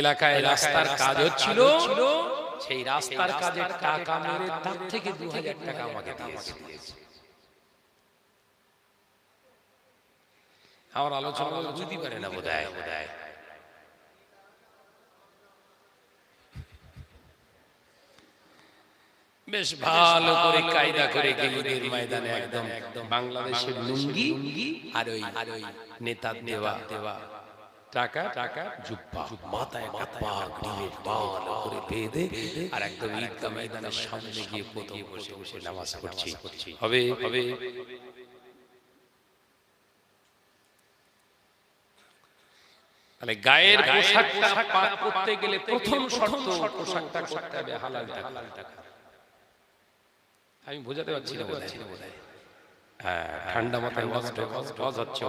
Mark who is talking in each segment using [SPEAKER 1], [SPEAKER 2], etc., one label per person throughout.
[SPEAKER 1] এলাকায় রাস্তার কাজ হচ্ছিল, সেই রাস্তার কাজের টাকা মেরে তার থেকে 2000 টাকা আমাকে দিয়েছে। আমার আলোচনা বুঝতে পারে না বোধহয়। বেশ ভালো করে কায়দা করে ঈদের ময়দানে একদম বাংলাদেশের লুঙ্গি আর ওই নেতা দেওয়া টাকা জুব্বা মাথায় পাগড়ি ভালো করে বেঁধে আর একদম ঈদগাহ ময়দানের সামনে গিয়ে প্রথম বসে বসে নামাজ পড়ছি। হবে তাহলে গায়ের পোশাকটা পাক করতে গেলে প্রথম শর্ত পোশাকটা করতে হবে হালাল টাকা। আমি বোঝাতে পারছি না বোধহয়। হ্যাঁ, ঠান্ডা মাথায় ওয়াজ হচ্ছে।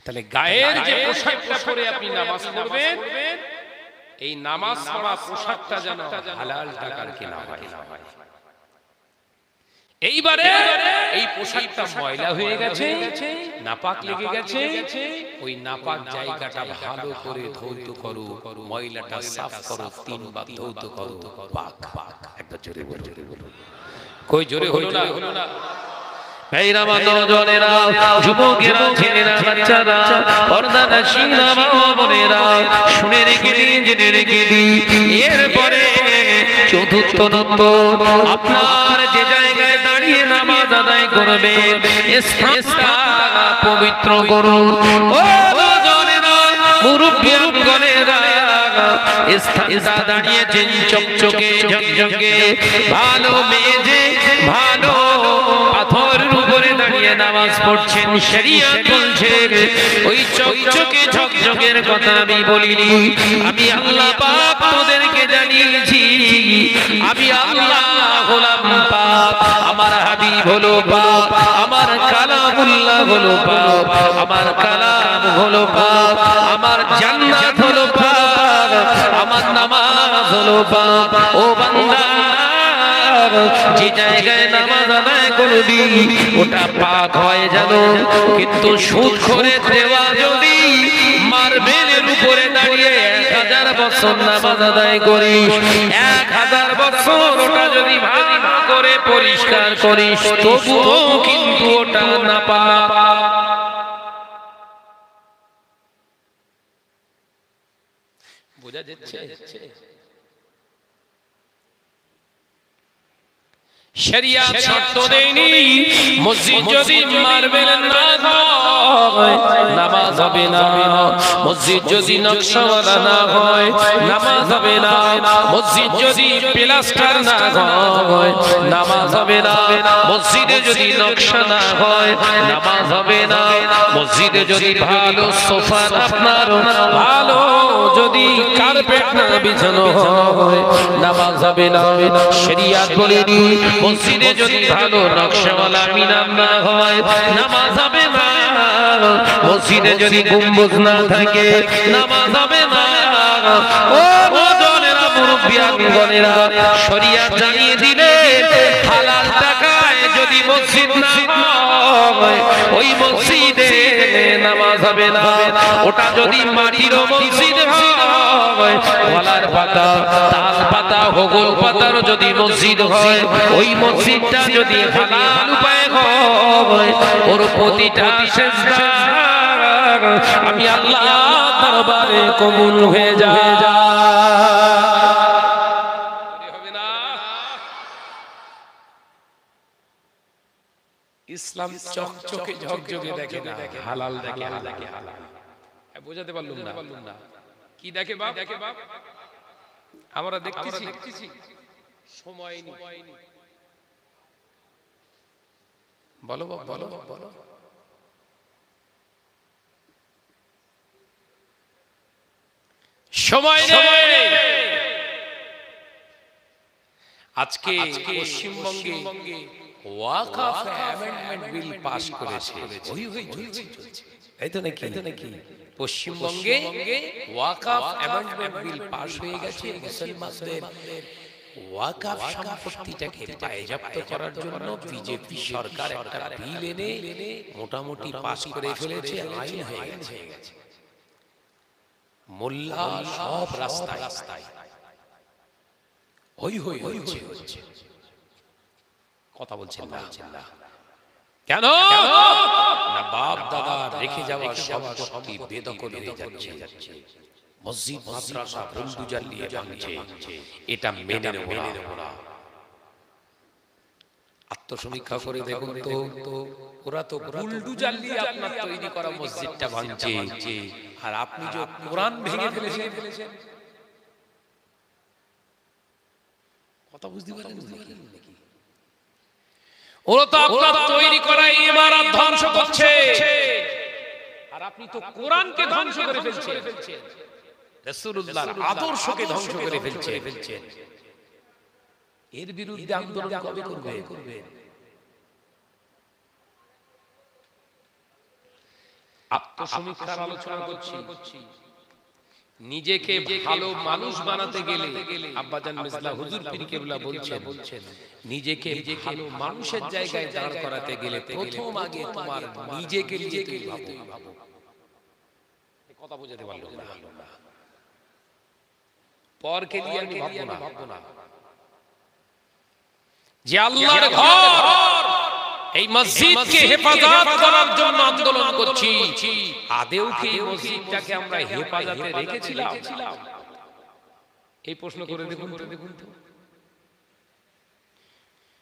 [SPEAKER 1] তাহলে গায়ের যে পোশাকটা পরে আপনি নামাজ পড়বেন, এই নামাজ পড়া পোশাকটা যেন হালাল টাকার কেনা হয়। এইবারে এই পোশাকটা ময়লা হয়ে গেছে, নাপাক লেগে গেছে, ওই নাপাক জায়গাটা ভালো করে ধৌত করো, ময়লাটা সাফ করো, 3 বার ধৌত করো। পাক একবার জোরে বলো। কই জোরে হলো না?
[SPEAKER 2] ভাইরা নওজওয়ানেরা, যুবকেরা, ছেলেরা, বাচ্চারা, পর্দানশীলা মা বোনেরা, শুনে রেখে দিন, জেনে রেখে দিন। এরপরে চতুর্থ নম্বর, আপনার যে জায়গায় দাঁড়িয়ে নামাজ আদায় করবেন, স্থানটা পবিত্র করুন। ও নওজওয়ানেরা, মুরব্বিয়ানেরা, স্থানটা দাঁড়িয়েছেন চকচকে ঝকঝকে ভালো মেজে, ভালো পাথরের উপরে দাঁড়িয়ে নামাজ পড়ছেন। শরীয়ত বলছে ওই চকচকে ঝকঝকের কথা আমি বলিনি, আমি আল্লাহ পাক তোদেরকে জানিয়েছি। আমি আল্লাহ হলাম পাক, আমার হাবিব হলো পাক, আমার কালামুল্লাহ হলো পাক, আমার কালাম হলো পাক, আমার জান্নাত হলো পাক, আমার নামাজ হলো পাক। ও বান্দা, যে জায়গায় নামাজ আদায় করবি ওটা পাক হয় জানো, কিন্তু সুদ করে দেওয়া যদি মার্বেলের উপরে দাঁড়িয়ে 1000 বছর নামাজ আদায় করিস, 1000 বছর ওটা যদি ভালো করে পরিষ্কার করিস, তবুও কিন্তু ওটা নাপাক।
[SPEAKER 1] বোঝা যাচ্ছে? শরিয়ত শর্ত দেয়নি মসজিদ যদি মার্বেল না হয় নামাজ হবে না, মসজিদ যদি নকশাওয়ালা না হয় নামাজ হবে না, মসজিদ যদি প্লাস্টার না হয় নামাজ হবে না, মসজিদে যদি নকশা না হয় নামাজ হবে না, মসজিদে যদি ভালো সোফা আপনার ভালো যদি কার্পেট না বিছানো হয় নামাজ হবে না। শরিয়ত বলেনি মসজিদে যদি ভালো নকশাওয়ালা মিনার না হয় নামাজ হবে না, মসজিদে যদি গম্বুজ না থাকে নামাজ হবে না। ও নওজওয়ানেরা, মুরব্বিয়ানেরা, শরিয়ত জানিয়ে দিলে হালাল টাকায় যদি মসজিদ না হয় ওই মসজিদে নামাজ হবে না। ওটা যদি মাটির মসজিদ হয়, কলার পাতা, তাল পাতা, হগল পাতার যদি মসজিদ হয়, ওই মসজিদটা যদি হালাল উপায়ে হয়, ওর প্রতিটা সিজদা আমি আল্লাহ দরবারে কবুল হয়ে যায়। ইসলাম চকচকে ঝকঝকে দেখে না, হালাল দেখে। বোঝাতে পারলাম না? কি দেখে বাপ? আমরা দেখতেছি সময় নেই। বলো বাপ, বলো। সময় নেই। আজকে পশ্চিমবঙ্গে ওয়াকফ অ্যামেন্ডমেন্ট বিল পাস করেছে, এই তো নাকি? পশ্চিমবঙ্গে ওয়াকফ অ্যামেন্ডমেন্ট বিল পাস হয়ে গেছে। মুসলমানদের ওয়াকফ সম্পত্তিটাকে বাজেয়াপ্ত করার জন্য বিজেপি সরকার একটা বিল এনে মোটামুটি পাস করে ফেলেছে, আইন হয়ে গেছে। মোল্লা সব রাস্তায় রাস্তায় হই হই হচ্ছে কথা বলছেন না কেন না বাপ দাদা রেখে যাওয়া সব শক্তি বেদখল হয়ে যাচ্ছে মসজিদ মাদ্রাসা বন্ধু জ্বালিয়ে ভাঙছে এটা মেনে নেব না আত্মসমীক্ষা করে দেখুন তো ওরা তো বুলডুজার দিয়ে আপনার তৈরি করা মসজিদটা ভাঙছে আর আপনি যে কোরআন ভেঙে ফেলেছেন কথা বুঝতে পারলেন নাকি ওরা তো আপনার তৈরি করা ইমারত ধ্বংস করছে আর আপনি তো কোরআনকে ধ্বংস করে ফেলছেন রাসূলুল্লাহর আদর্শকে ধ্বংস করে ফেলছেন এর বিরুদ্ধে আন্দোলন কবে করবেন আত্মসমীক্ষার আলোচনা করছি নিজেকে ভালো মানুষ বানাতে গেলে আব্বাজান মিসলা হুজুর পীর কেবলা বলছেন নিজেকে ভালো মানুষের জায়গায় দাঁড় করাতে গেলে প্রথম আগে তোমার নিজেকে ভাবো কথা বোঝাতে পারলো না পরকে নিয়ে আমি ভাববো না যে আল্লাহর ঘর এই মসজিদকে হেফাজত করার জন্য আন্দোলন করছি আদেও কি এই মসজিদটাকে আমরা হেফাজতে রেখেছিলাম এই প্রশ্ন করে দেখুন তো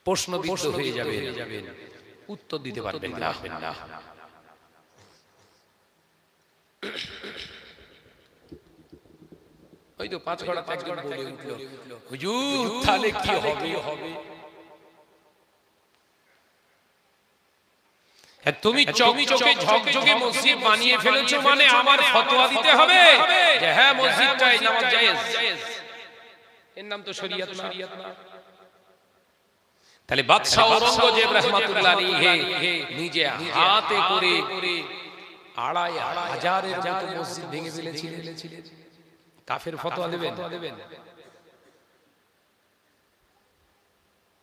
[SPEAKER 1] প্রশ্নবিদ্ধ হয়ে যাবেন উত্তর দিতে পারবেন না ওই তো পাঁচ ঘোড়াতে একজন বলে উঠলো হুজুর তাহলে কি হবে তুমি চকচকে ঝকঝকে মসজিদ বানিয়ে ফেলেছো মানে আমার ফতোয়া দিতে হবে যে হ্যাঁ মসজিদটাই নামাজ জায়েজ এর নাম তো শরীয়ত না তাহলে বাদশা ঔরঙ্গজেব রাহমাতুল্লাহ আলাইহি নিজে হাতে করে ২৫০০০-এর মতো মসজিদ ভেঙে ফেলেছিলেন কাফের ফতোয়া দেবেন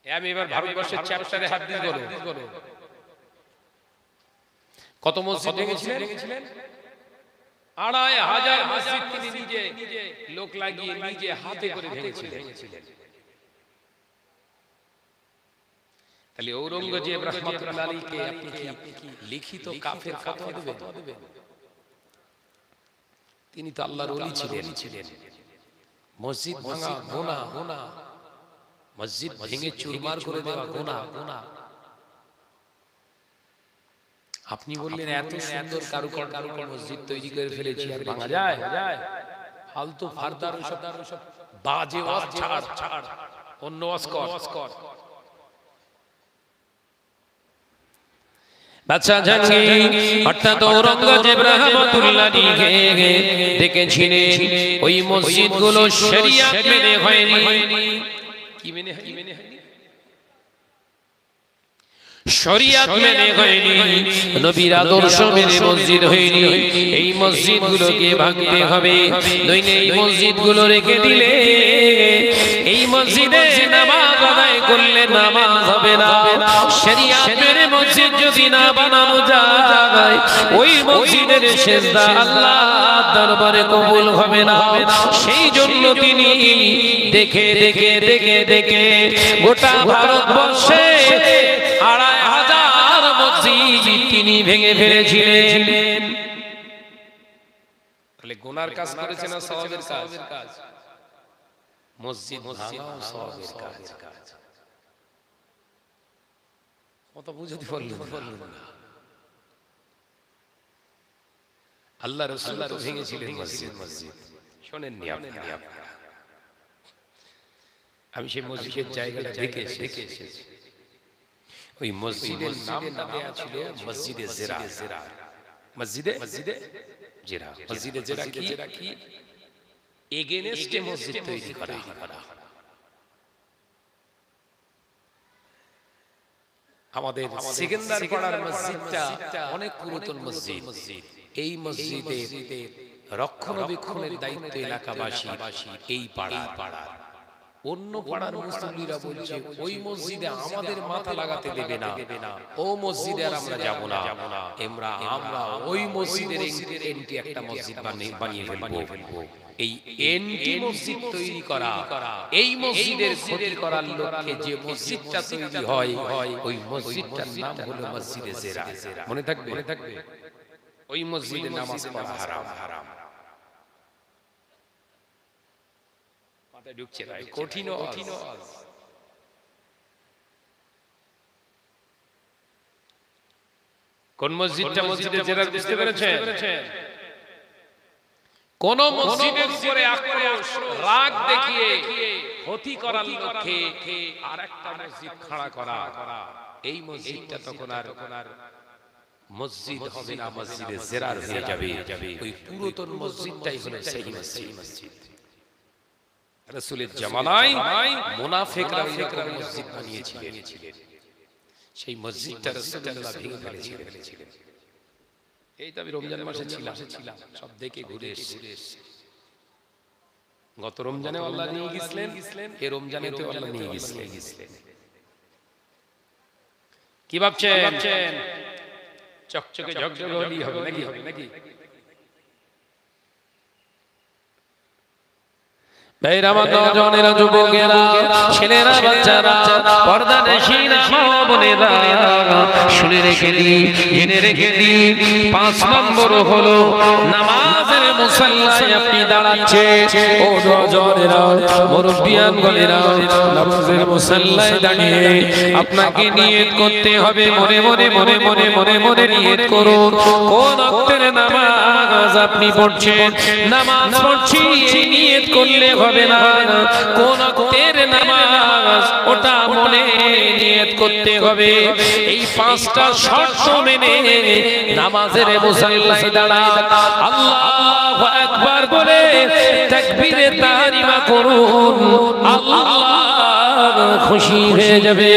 [SPEAKER 1] আমি এবার ভারতবর্ষের চ্যাপ্টারে হাত দিয়ে বলো কত মসজিদ ভেঙেছিলেন ২৫০০০ মসজিদ তিনি নিজে লোক লাগিয়ে নিজে হাতে করে ভেঙেছিলেন তাহলে ঔরঙ্গজেব রাহমাতুল্লাহ আলাইহিকে আপনি কি লিখিত কাফের ফতোয়া দেবেন তিনি তো আল্লাহর ওলি ছিলেন মসজিদ ভাঙা গুনাহ মসজিদ ভেঙে চুরমার করে দেওয়া গুনাহ আপনি বললেন এত সুন্দর কারুকার্য মসজিদ তৈরি করে ফেলেছি আর ভাঙা যায় ফালতু ফারদার ওসব বাজে ওয়াজ ছাড় অন্য ওয়াজ কর বাদশা জাহাঙ্গীর অর্থাৎ ঔরঙ্গজেব রাহমাতুল্লাহ আলাইহি দেখেছিলেন ওই মসজিদগুলো শরিয়ত মেনে হয়নি কি মেনে হয়নি শরিয়ত মেনে হয়নি নবীর আদর্শ মেনে মসজিদ হয়নি এই মসজিদগুলোকে ভাঙতে হবে নইলে এই মসজিদগুলো রেখে দিলে এই মসজিদে নামাজ আদায় করলে নামাজ হবে না শরিয়ত মেনে মসজিদ যদি না বানানো যায় ওই মসজিদের সিজদা আল্লাহর দরবারে কবুল হবে না সেই জন্য তিনি দেখে গোটা ভারতবর্ষে ২৫০০০ মসজিদ তিনি ভেঙে ফেলেছিলেন তাহলে গুনার কাজ করেছেন না সওয়াবের কাজ মসজিদ ভাঙাও সওয়াবের কাজ কত বুঝতে পারলেন না আল্লাহ রাসূল তো ভেঙেছিলেন মসজিদ শুনেননি আপনারা আমি সেই মসজিদের জায়গাটা দেখে এসেছি ওই মসজিদের নামটা দেয়া ছিল মসজিদে জিরা মসজিদে জিরা কি এগেইনস্টে মসজিদ তৈরি করা আমাদের সেকেন্দার পাড়ার মসজিদটা অনেক পুরাতন মসজিদ এই মসজিদে রক্ষণাবেক্ষণের দায়িত্ব এলাকাবাসী এই পাড়ার অন্য পাড়ার মুসল্লিরা বলছে ওই মসজিদে আমাদের মাথা লাগাতে দেবে না, ও মসজিদে আর আমরা যাব না, আমরা ওই মসজিদের এন্টি একটা মসজিদ বানিয়ে ফেলবো। এই এন্টি মসজিদ তৈরি করা, এই মসজিদের ক্ষতি করার লক্ষ্যে যে মসজিদটা তৈরি হয় ওই মসজিদটার নাম হলো মসজিদে জেরা। মনে থাকবে, ওই মসজিদে নামাজ পড়া হারাম। মাথায় ঢুকছে না, কঠিন। কোন মসজিদটা মসজিদে জেরা বুঝতে পেরেছেন? কোন মসজিদের উপরে আক্রোশ রাগ দেখিয়ে ক্ষতি করার লক্ষ্যে আরেকটা মসজিদ খাড়া করা, এই মসজিদটা তখন আর মসজিদ হবে না, মসজিদে জেরার হয়ে যাবে। ওই পুরাতন মসজিদটাই হলো সেই মসজিদ। রাসূলের জামানায় মুনাফিকরা এরকম মসজিদ বানিয়েছিলেন, সেই মসজিদটা রাসূলুল্লাহ ভেঙে ফেলেছিলেন। এই তো আমি রমজান মাসে ছিলাম, সব দেখে ঘুরে এসেছি। গত রমজানে আল্লাহ নিয়ে গেছিলেন, এই রমজানে তো আল্লাহ নিয়ে গেছিলেন। কি ভাবছেন? চকচকে ঝকঝকে হলেই হবে নাকি? ভাইরা, নওজওয়ানেরা, যুবকেরা, ছেলেরা, বাচ্চারা, পর্দানশীনা মা বোনেরা, শুনে রেখে দিন, জেনে রেখে দিন, 5 নম্বর হলো নামাজের মুসাল্লায় আপনি দাঁড়াচ্ছেন। ও নওজওয়ানেরা, মুরব্বিয়ান গলেরা, নামাজের মুসাল্লায় দাঁড়িয়ে আপনাকে নিয়ত করতে হবে। মনে নিয়ত করুন কোন ওয়াক্তের নামাজ আপনি পড়ছেন। নামাজ পড়ছি এই নিয়ত করলে হবে না, কোন ওয়াক্তের নামাজ ওটা মনে নিয়ত করতে হবে। এই 5টা শর্ত মেনে নামাজের মুসাল্লায় দাঁড়ান, আল্লাহু আকবার বলে তাকবীরে তাহরিমা করুন, আল্লাহ খুশি হয়ে যাবে।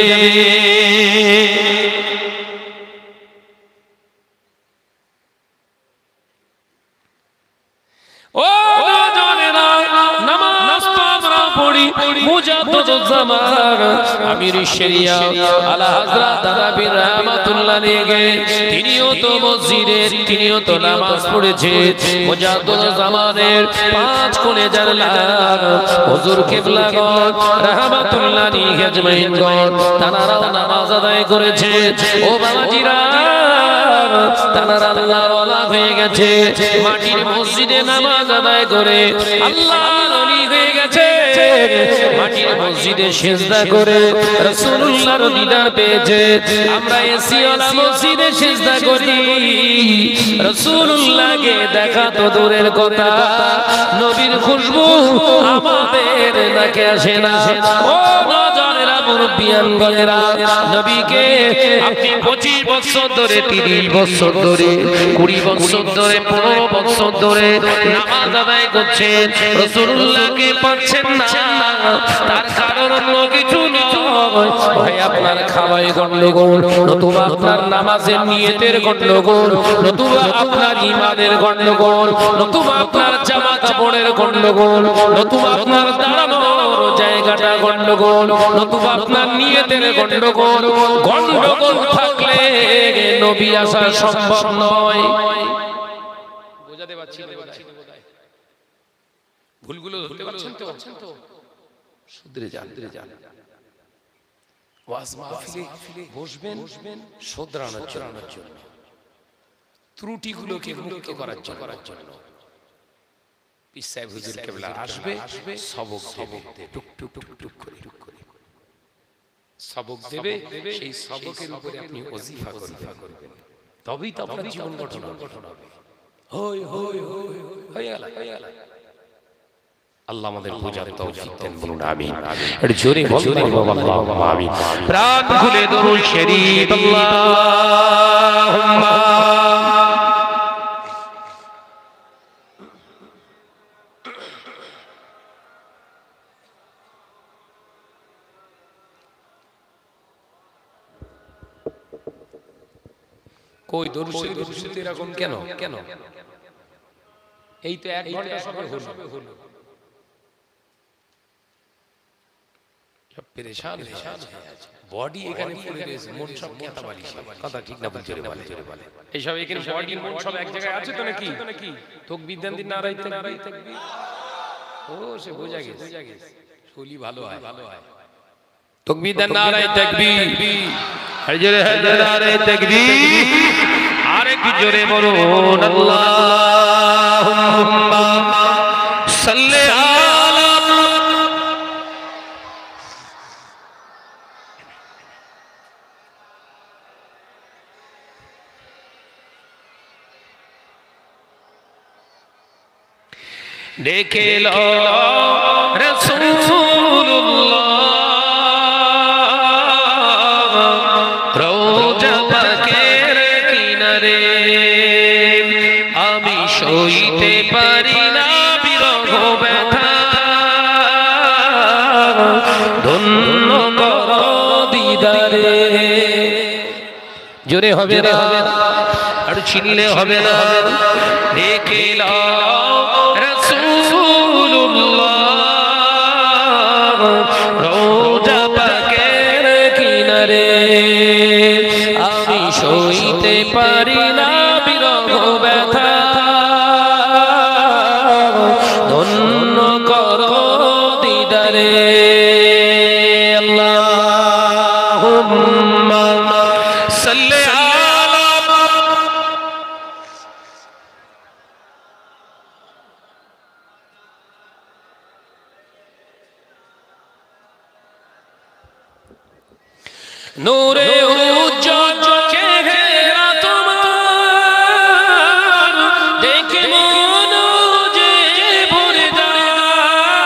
[SPEAKER 1] ও নওজওয়ানেরা, নামাজ তো আমরা পড়ি, মুজাদ্দিদুজ্জামান আমির শরিয়া আলা হযরত দারাবির রাহমাতুল্লাহ আলাইহি, তিনিও তো মসজিদে, তিনিও তো নামাজ পড়েছে। মুজাদ্দিদুজ্জামানের 5 কোণে জানলাম হুজুর কিবলাগণ রাহমাতুল্লাহ আলাইহি আজমাইনগণ তারাও নামাজ আদায় করেছে। ও বাবাজিরা, তারা আল্লাহর ওয়ালা হয়ে গেছে, মাটির মসজিদে নামাজ আদায় করে আল্লাহর ওলি হয়ে গেছে। মাটির মসজিদে সিজদা করে রাসূলুল্লাহর দিদার পেয়েছে। আমরা এসি ওয়ালা মসজিদে সিজদা করি, রাসূলুল্লাহকে দেখা তো দূরের কথা, নবীর খুশবু আমাদের নাকে আসে না। ও নওজওয়ানেরা, মুরব্বিয়ান গলেরা, নবীকে আপনি 25 বছর ধরে, 30 বছর ধরে, 20 বছর ধরে, 15 বছর ধরে নামাজ আদায় করছেন, রাসূলুল্লাহকে পাচ্ছেন না। তার কারণ অন্য কিছু নয়, ভাই আপনার খাওয়ায় গন্ডগোল, নতুবা আপনার নামাজের নিয়তের গন্ডগোল, নতুবা আপনার ঈমানের গন্ডগোল, নতুবা আপনার জামা কাপড়ের গন্ডগোল, নতুবা আপনার দাঁড়ানোর জায়গাটা গন্ডগোল, নতুবা আপনার নিয়তের গন্ডগোল। গন্ডগোল থাকলে নবী আসা সম্ভব নয়। বোঝাতে পারছি না? ভুলগুলো ধরতে পারছেন তো? শুধরে যান। ওয়াজ মাহফিলে বসবেন শুধরানোর জন্য, ত্রুটিগুলোকে মুক্ত করার জন্য। পীর সাহেব হুজুর কেবলা আসবে, সবক দেবে, টুক টুক করে সবক দেবে। সেই সবকের উপরে আপনি ওজিফা করবেন, তবেই তো আপনার জীবন গঠন হবে। হয়ে গেল। আল্লাহ আমাদের বোঝার তৌফিক দেন, বলুন আমিন। আর জোরে বলুন আল্লাহুম্মা আমিন। প্রাণ খুলে দরুদ শরীফ আল্লাহুম্মা। কই দরুদ শরীফ এরকম কেন? এই তো 1 ঘন্টা সবে হলো। সব পেরেশান বডি এখানে পড়ে রয়েছে, মন সব কথা বলি, কথা ঠিক না বলতে বলে এইসব এখানে বডি মন সব এক জায়গায় আছে তো নাকি? তাকবীর দেন দিন নারায়ে তাকবীর। ও সে বোঝা গেছে, শুলি ভালো হয়, তাকবীর দেন নারায়ে তাকবীর, হাজরে হাজরে নারায়ে তাকবীর, আরেকটু জোরে বলুন আল্লাহুম্মা সাল্লি আলা। দেখে লো রাসূলুল্লাহ রওজা পাকের কিনারে, আমি সইতে পারি না বিরহ ব্যথা, ধন্য করো দিদারে। জোরে হবে না আর চিনলে হবে না। দেখে লো রওজা পাকের কিনারে, আমি সইতে পারি না বিরহ ব্যথা, ধন্য করো দিদারে। আল্লাহুম্মা সাল্লি আলা। নূরে উজ্জ্বল চেহারা তোমার, দেখে মন যে ভরে যায়,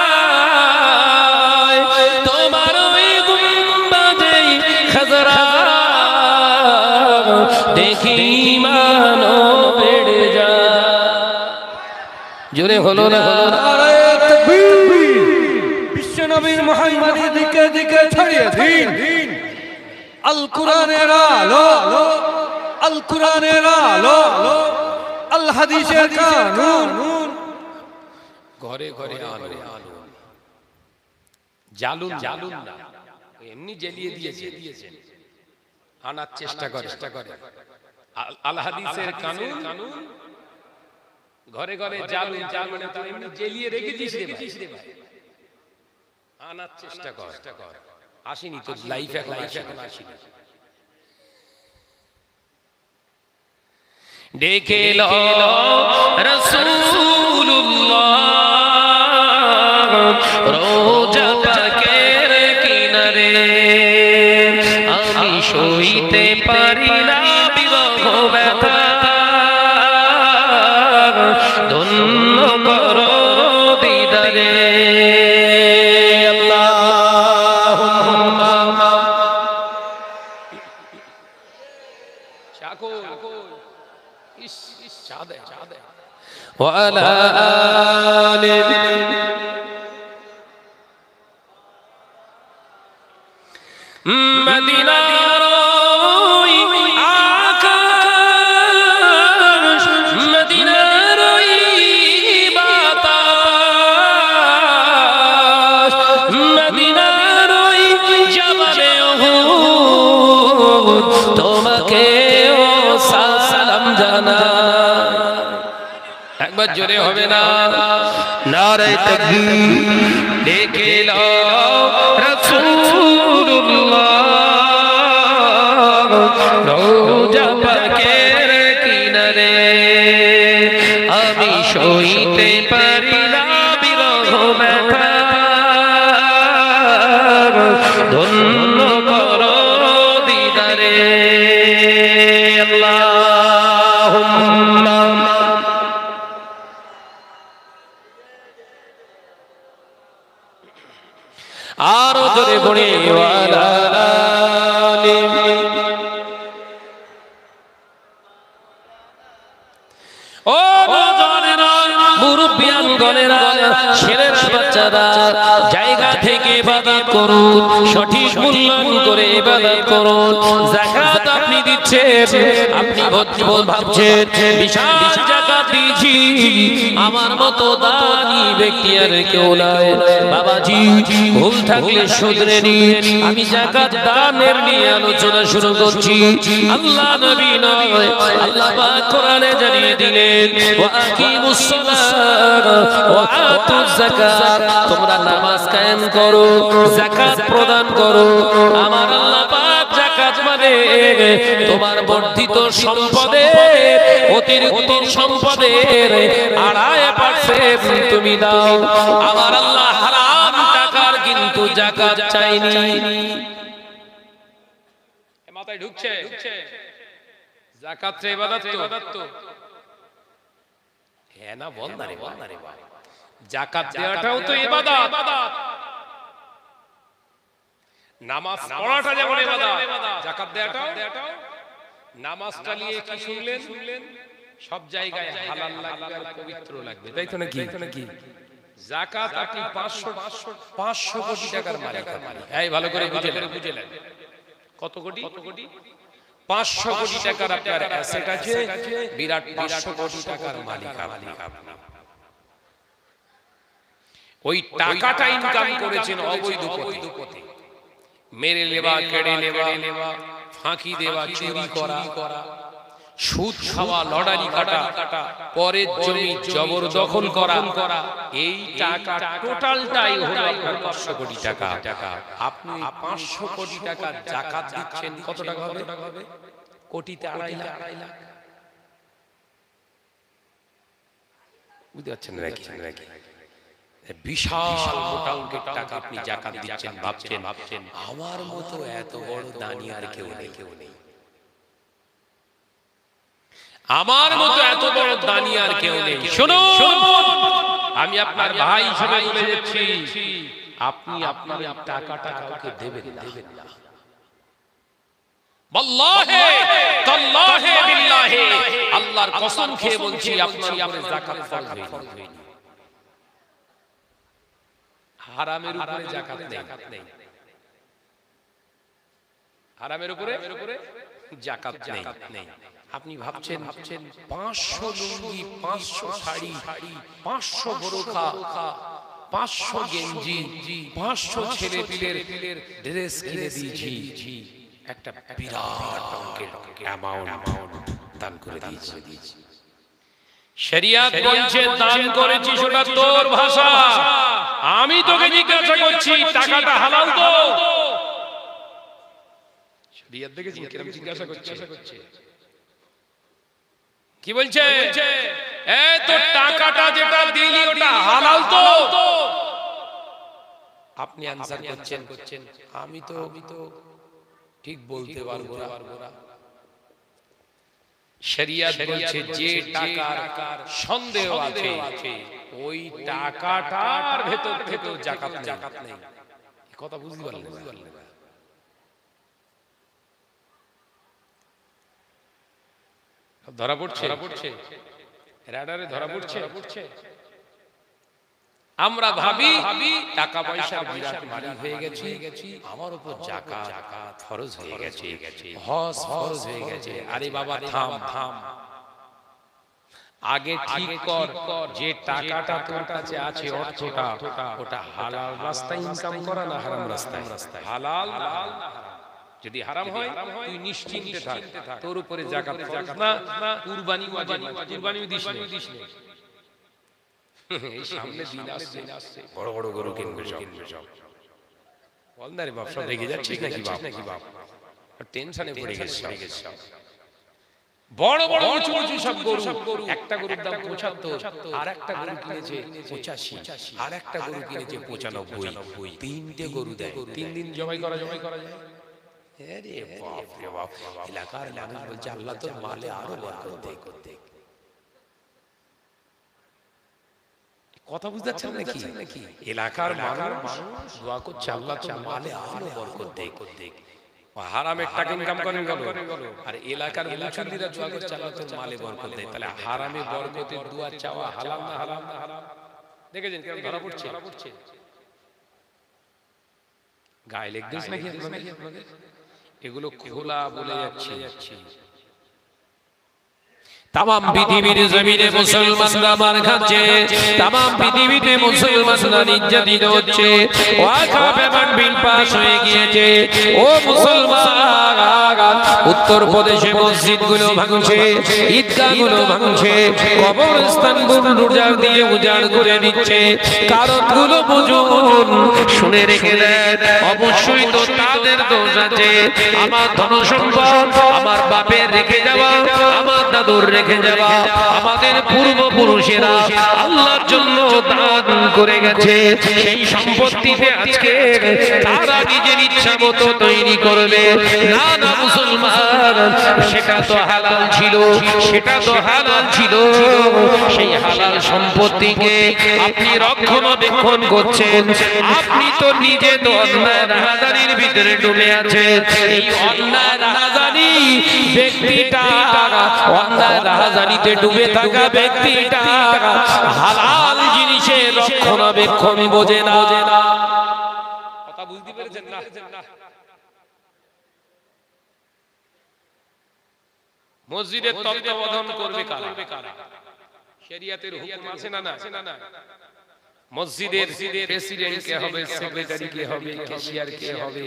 [SPEAKER 1] তোমার ওই গুম্বাদে খাজরা দেখি ঈমান বেড়ে যায়। জোরে হলো না
[SPEAKER 3] নারায়ে তাকবীর। বিশ্ব নবীর মুহাম্মদী দিকে দিকে ছড়িয়ে দিন আল কোরআনের আলো, আল কোরআনের আলো, আল হাদিসের কানুন।
[SPEAKER 1] ঘরে ঘরে আলো, জালুন জালুন না, এমনি জ্বালিয়ে দিয়েছেন, আনার চেষ্টা করে। আল হাদিসের কানুন, ঘরে ঘরে জালুন, জাল মানে তো এমনি জ্বালিয়ে রেখেছিস রে ভাই, আনার চেষ্টা কর। আসেনি তো লাইফ, এখন আসেনি। দেখে লো রাসূলুল্লাহ রওজা পাকের কিনারে, আমি সইতে পারি না বিরহ ব্যথা, ধন্য করো দিদারে। وعلى آله মদিনার ওই আকাশ, মদিনার ওই বাতাস, মদিনার ওই জবাবে উহুদ, তোমাকে ও সালাম জানাই। একবার জোরে হবে না নারায়ে তাকবীর। দেখে লো রাসূলুল্লাহ রওজা পাকের কিনারে, আমি সইতে পারি না বিরহ ব্যথা, ধন্য করো দিদারে। আল্লাহুম্মা আরো জোরে বলে ওয়ালা আলি। ও নওজওয়ানেরা, মুরব্বিয়ান গণেরা, ছেলেরা, বাচ্চারা, জায়গা থেকে ইবাদত করুন, সঠিক মূল্যায়ন করে ইবাদত করুন। যাকাত আপনি দিচ্ছেন, আপনি ভাবছেন বিশাল যাকাত দিয়েছি, আমার মতো দানি ব্যক্তি আর কেউ নাই। বাবাজি ভুল থাকলে শুধরে নিন। আমি যাকাত দানের নিয়ে আলোচনা শুরু করছি। আল্লাহ নবী নয়, আল্লাহ পাক কোরআনে জানিয়ে দিলেন ওয়া আকিমুস সালাত ওয়া আতুজ যাকাত, তোমরা নামাজ কায়েম করো, যাকাত প্রদান করো। আমার আল্লাহ পাক যাকাত মানে তোমার বর্ধিত সম্পদের, অতিরিক্ত সম্পদের 2.5% তুমি দাও। আমার আল্লাহ হারাম টাকার কিন্তু যাকাত চাইনি। মাথায় ঢুকছে? যাকাত ইবাদত তো। হ্যাঁ না বল না রে, বল না রে বাবা। যাকাত দেওয়াটাও তো ইবাদত। নামাজ পড়াটা যেমন ইবাদত, যাকাত দেওয়াটাও। নামাজটা নিয়ে কি শুনলেন? সব জায়গায় হালাল লাগবে আর পবিত্র লাগবে, তাই তো নাকি? যাকাত আপনি 500 কোটি টাকার মালিক। এই ভালো করে বুঝলেন কত কোটি? 500 কোটি টাকার আপনার অ্যাসেট আছে, বিরাট 500 কোটি টাকার মালিক আপনি। ওই টাকাটা ইনকাম করেছেন অবৈধ পথে, মেরে লেবা, কেড়ে লেবা, ফাঁকি দেওয়া, চুরি করা, সুদ খাওয়া, লটারি কাটা, পরের জমি জবরদখল করা, এই টাকা টোটালটাই হলো আপনার 500 কোটি টাকা। আপনি 500 কোটি টাকা যাকাত দিচ্ছেন, কত টাকা হবে? কোটিতে 2.5 লাখ। বুঝতে পারছেন নাকি? বিশাল মোটা অঙ্কের টাকা আপনি যাকাত দিচ্ছেন, ভাবছেন আমার মতো এত বড় দানি আর কেউ নেই, আমার মতো এত বড় দানি আর কেউ নেই। শুনুন, আমি আপনার ভাই হিসেবে বলে যাচ্ছি, আপনি আপনার টাকাটা কাউকে দেবেন না। ওয়াল্লাহি তাল্লাহি বিল্লাহি, আল্লাহর কসম খেয়ে বলছি, আপনার উপরে যাকাত ফরজ হয়নি। হারামের উপরে যাকাত নেই, হারামের উপরে যাকাত নেই। আপনি ভাবছেন 500 লুঙ্গি, 500 শাড়ি, 500 বোরখা, 500 গেঞ্জি, 500 ছেলে পিলের ড্রেস কিনে দিয়েছি, একটা বিরাট অঙ্কের অ্যামাউন্ট দান করে দিয়েছি। শরিয়াত বলছে দান করেছি, সেটা তোর ভাষা। আমি তোকে জিজ্ঞাসা করছি টাকাটা হালাল তো? শরিয়াত দেখেছি কিরকম জিজ্ঞাসা করছে, কি বলছে? এই তো টাকাটা যেটা দিলি ওটা হালাল তো? আপনি আনসার করছেন আমি তো ঠিক বলতে পারবো না। শরিয়াত বলছে যে টাকার সন্দেহ আছে ওই টাকাটার ভেতর থেকে যাকাত নেই। কথা বুঝতে পারলেন? ধরা পড়ছে, রাডারে ধরা পড়ছে। আমরা ভাবি টাকা পয়সার বিরাট মালিক হয়ে গেছি, আমার উপর যাকাত ফরজ হয়ে গেছে, হজ ফরজ হয়ে গেছে। আরে বাবা থাম, আগে ঠিক কর যে টাকাটা তোর কাছে আছে, অর্থটা, ওটা হালাল রাস্তায় ইনকাম করা না হারাম রাস্তায়? হালাল। যদি হারাম হয় তুই নিশ্চিন্তে থাক, তোর উপরে যাকাত ফরজ না। কুরবানি ওয়াজিব, কুরবানিও দিস না। এই সামনে দিন আসছে, বড় বড় গরু কিনবে সব। বল না রে বাপ, সব রেগে যাচ্ছিস নাকি বাপ? টেনশনে পড়ে গেছিস সব। বড় বড় উঁচু সব গরু, একটা গরুর দাম 75, আর একটা গরু কিনেছে 85, আর একটা গরু কিনেছে 95। তিনটে গরু দেয়, 3 দিন জবাই করা যায়। আরে বাপ রে বাপ, এলাকার মানুষ বলছে আল্লাহ তোর মালে আরো বরকত দে। কথা বুঝতে পারছেন নাকি? এলাকার মানুষ দোয়া করছে আল্লাহ তোর মালে আরো বরকত দে। হারামের টাকা ইনকাম করেন গেল, আর এলাকার মুসল্লিরা দোয়া করছে আল্লাহ তোর মালে বরকত দে। তাহলে হারামে বরকতের দোয়া চাওয়া হালাল না হারাম? দেখেছেন কেন ধরা পড়ছে? গায়ে লেগেছে নাকি আপনাদের? এগুলো খোলা বলে যাচ্ছি। তামাম পৃথিবীর জমিনে মুসলমানরা মার খাচ্ছে, তামাম পৃথিবীতে মুসলমানরা নির্যাতিত হচ্ছে। ওয়াকফ বিল পাস হয়ে গিয়েছে। ও মুসলমান, উত্তর প্রদেশে মসজিদগুলো ভাঙছে, ঈদগাহগুলো ভাঙছে, কবরস্থানগুলো উজাড় করে দিচ্ছে। কারণগুলো বুঝুন, শুনে রেখে দেন। অবশ্যই তো তাদের দোষ আছে। আমার ধন সম্পদ আমার বাপের রেখে যাওয়া, আমার দাদুর রেখে যাওয়া, আমাদের পূর্বপুরুষেরা আল্লাহর জন্য দান করে গেছে। সেই সম্পত্তিতে আজকে তারা নিজের ইচ্ছা মতো তৈরি করবে। না না মুসলমান, সেটা তো হালাল ছিল, সেটা তো হালাল ছিল। সেই হালাল সম্পত্তিকে আপনি রক্ষণাবেক্ষণ করছেন। আপনি তো নিজে তো অন্যায় রাহাজানির ভিতরে ডুবে আছেন। এই অন্যায় রাহাজানি ব্যক্তিটা, অন্যায় রাহাজানিতে ডুবে থাকা ব্যক্তিটা হালাল জিনিসের রক্ষণাবেক্ষণ বোঝে না। কথা বুঝতে পেরেছেন না? মসজিদের তত্ত্বাবধান করবে কারা? শরিয়াতের হুকুম আছে না? না। মসজিদের প্রেসিডেন্ট কে হবে, সেক্রেটারি কে হবে, ক্যাশিয়ার কে হবে,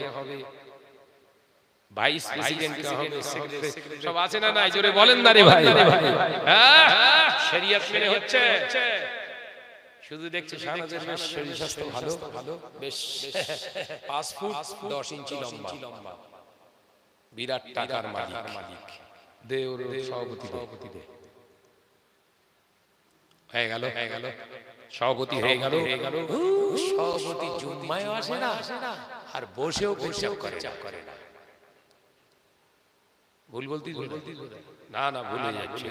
[SPEAKER 1] ভাইস প্রেসিডেন্ট কে হবে, সেক্রেটারি সব আছে না? নাই জোরে বলেন না রে ভাই। হ্যাঁ, শরিয়ত মেনে হচ্ছে। শুধু দেখছে শাহনাজের বেশ শরীর স্বাস্থ্য ভালো, বেশ 5 ফুট 10 ইঞ্চি লম্বা, বিরাট টাকার মালিক, দেওর সভাপতি দে হয়ে গেল, সভাপতি হয়ে গেল। সভাপতি জুম্মায় আসে না, আর বসেও পেশাব করে না। ভুল বলতি না, ভুল হয়ে যাচ্ছে।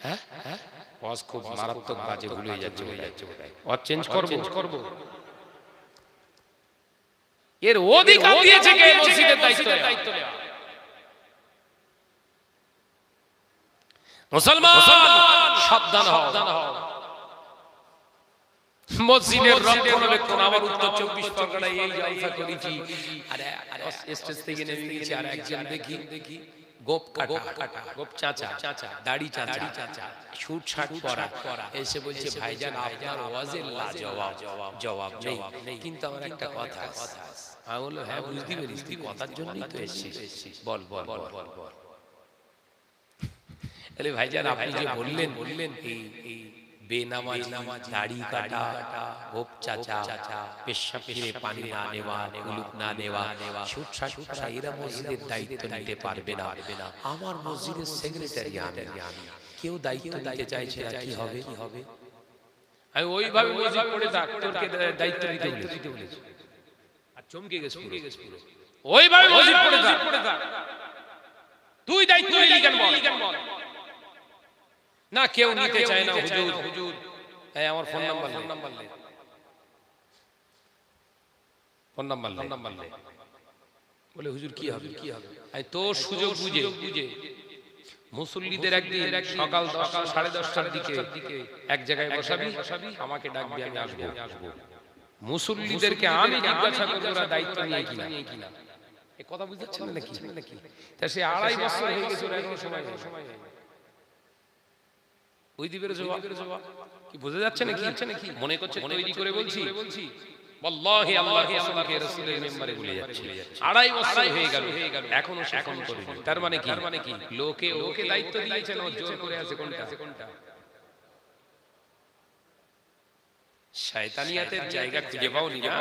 [SPEAKER 1] হ্যাঁ, ওয়াজ খুব মারাত্মক বাজে ভুল হয়ে যাচ্ছে। ওয়াজ চেঞ্জ করব। এর অধিকার দিয়েছে কে? মসজিদের দায়িত্ব নেওয়া। মুসলমান সাবধান হও। মসজিদের রক্ষণাবেক্ষণ। আমার উত্তর 24 পরগনায় এই জলসা করেছি, আর স্টেজ থেকে নেমে গেছি, আর একজন দেখি গোপ কাটা, গোপ চাচা, দাড়ি চাচা, শুট শার্ট পরা, এসে বলছে ভাইজান আপনার ওয়াজের জবাব নেই, কিন্তু আমার একটা কথা আছে। আমি বললাম হ্যাঁ বুঝতে পেরেছি, তুই কথার জন্যই তো এসেছিস, বল। আরে ভাইজান আপনি যে বললেন এই বেনামাজ, দাড়ি কাটা, গোপ চাচা, পেশাব করে পানি না নেওয়া, কুলুপ না নেওয়া, শুট শার্ট পরা, এরা মসজিদের দায়িত্ব নিতে পারবে না। আমার মসজিদের সেক্রেটারি আমি, কেউ দায়িত্ব নিতে চাইছে না, কি হবে? আমি ওইভাবে মসজিদ পড়ে ডাক্তারকে দায়িত্ব নিতে বলেছি, আর চমকে গেছে পুরো। ওইভাবে মসজিদ পড়ে থাক, তুই দায়িত্ব নিলি কেন বল? না কেউ নিতে চায় না। হুজুর এই আমার ফোন নাম্বার লে। বলে হুজুর কি হবে? আমি তোর সুযোগ বুঝে মুসল্লিদের একদিন সকাল 10:30টার দিকে এক জায়গায় বসাবি, আমাকে ডাকবি, আমি আসবো। মুসল্লিদেরকে আমি জিজ্ঞাসা করব ওরা দায়িত্ব নিয়ে কিনা। এই কথা বুঝতে পারছেন নাকি? তা সে 2.5 বছর হয়ে গেছে, এখনো সময় ওই দিবের জবাব কি বোঝা যাচ্ছে নাকি? মনে করছে তৈরি করে বলছি। wallahi আল্লাহর কসমকে রাসূলের মেম্বারে ভুলে যাচ্ছে। 2.5 বছর হয়ে গেল, এখনো সে ফোন করে। তার মানে কি? লোকে ওকে দায়িত্ব দিয়েছেন, ও জোর করে আছে। কোনটা? শয়তানিয়াতের জায়গা খুঁজে পাওনি না?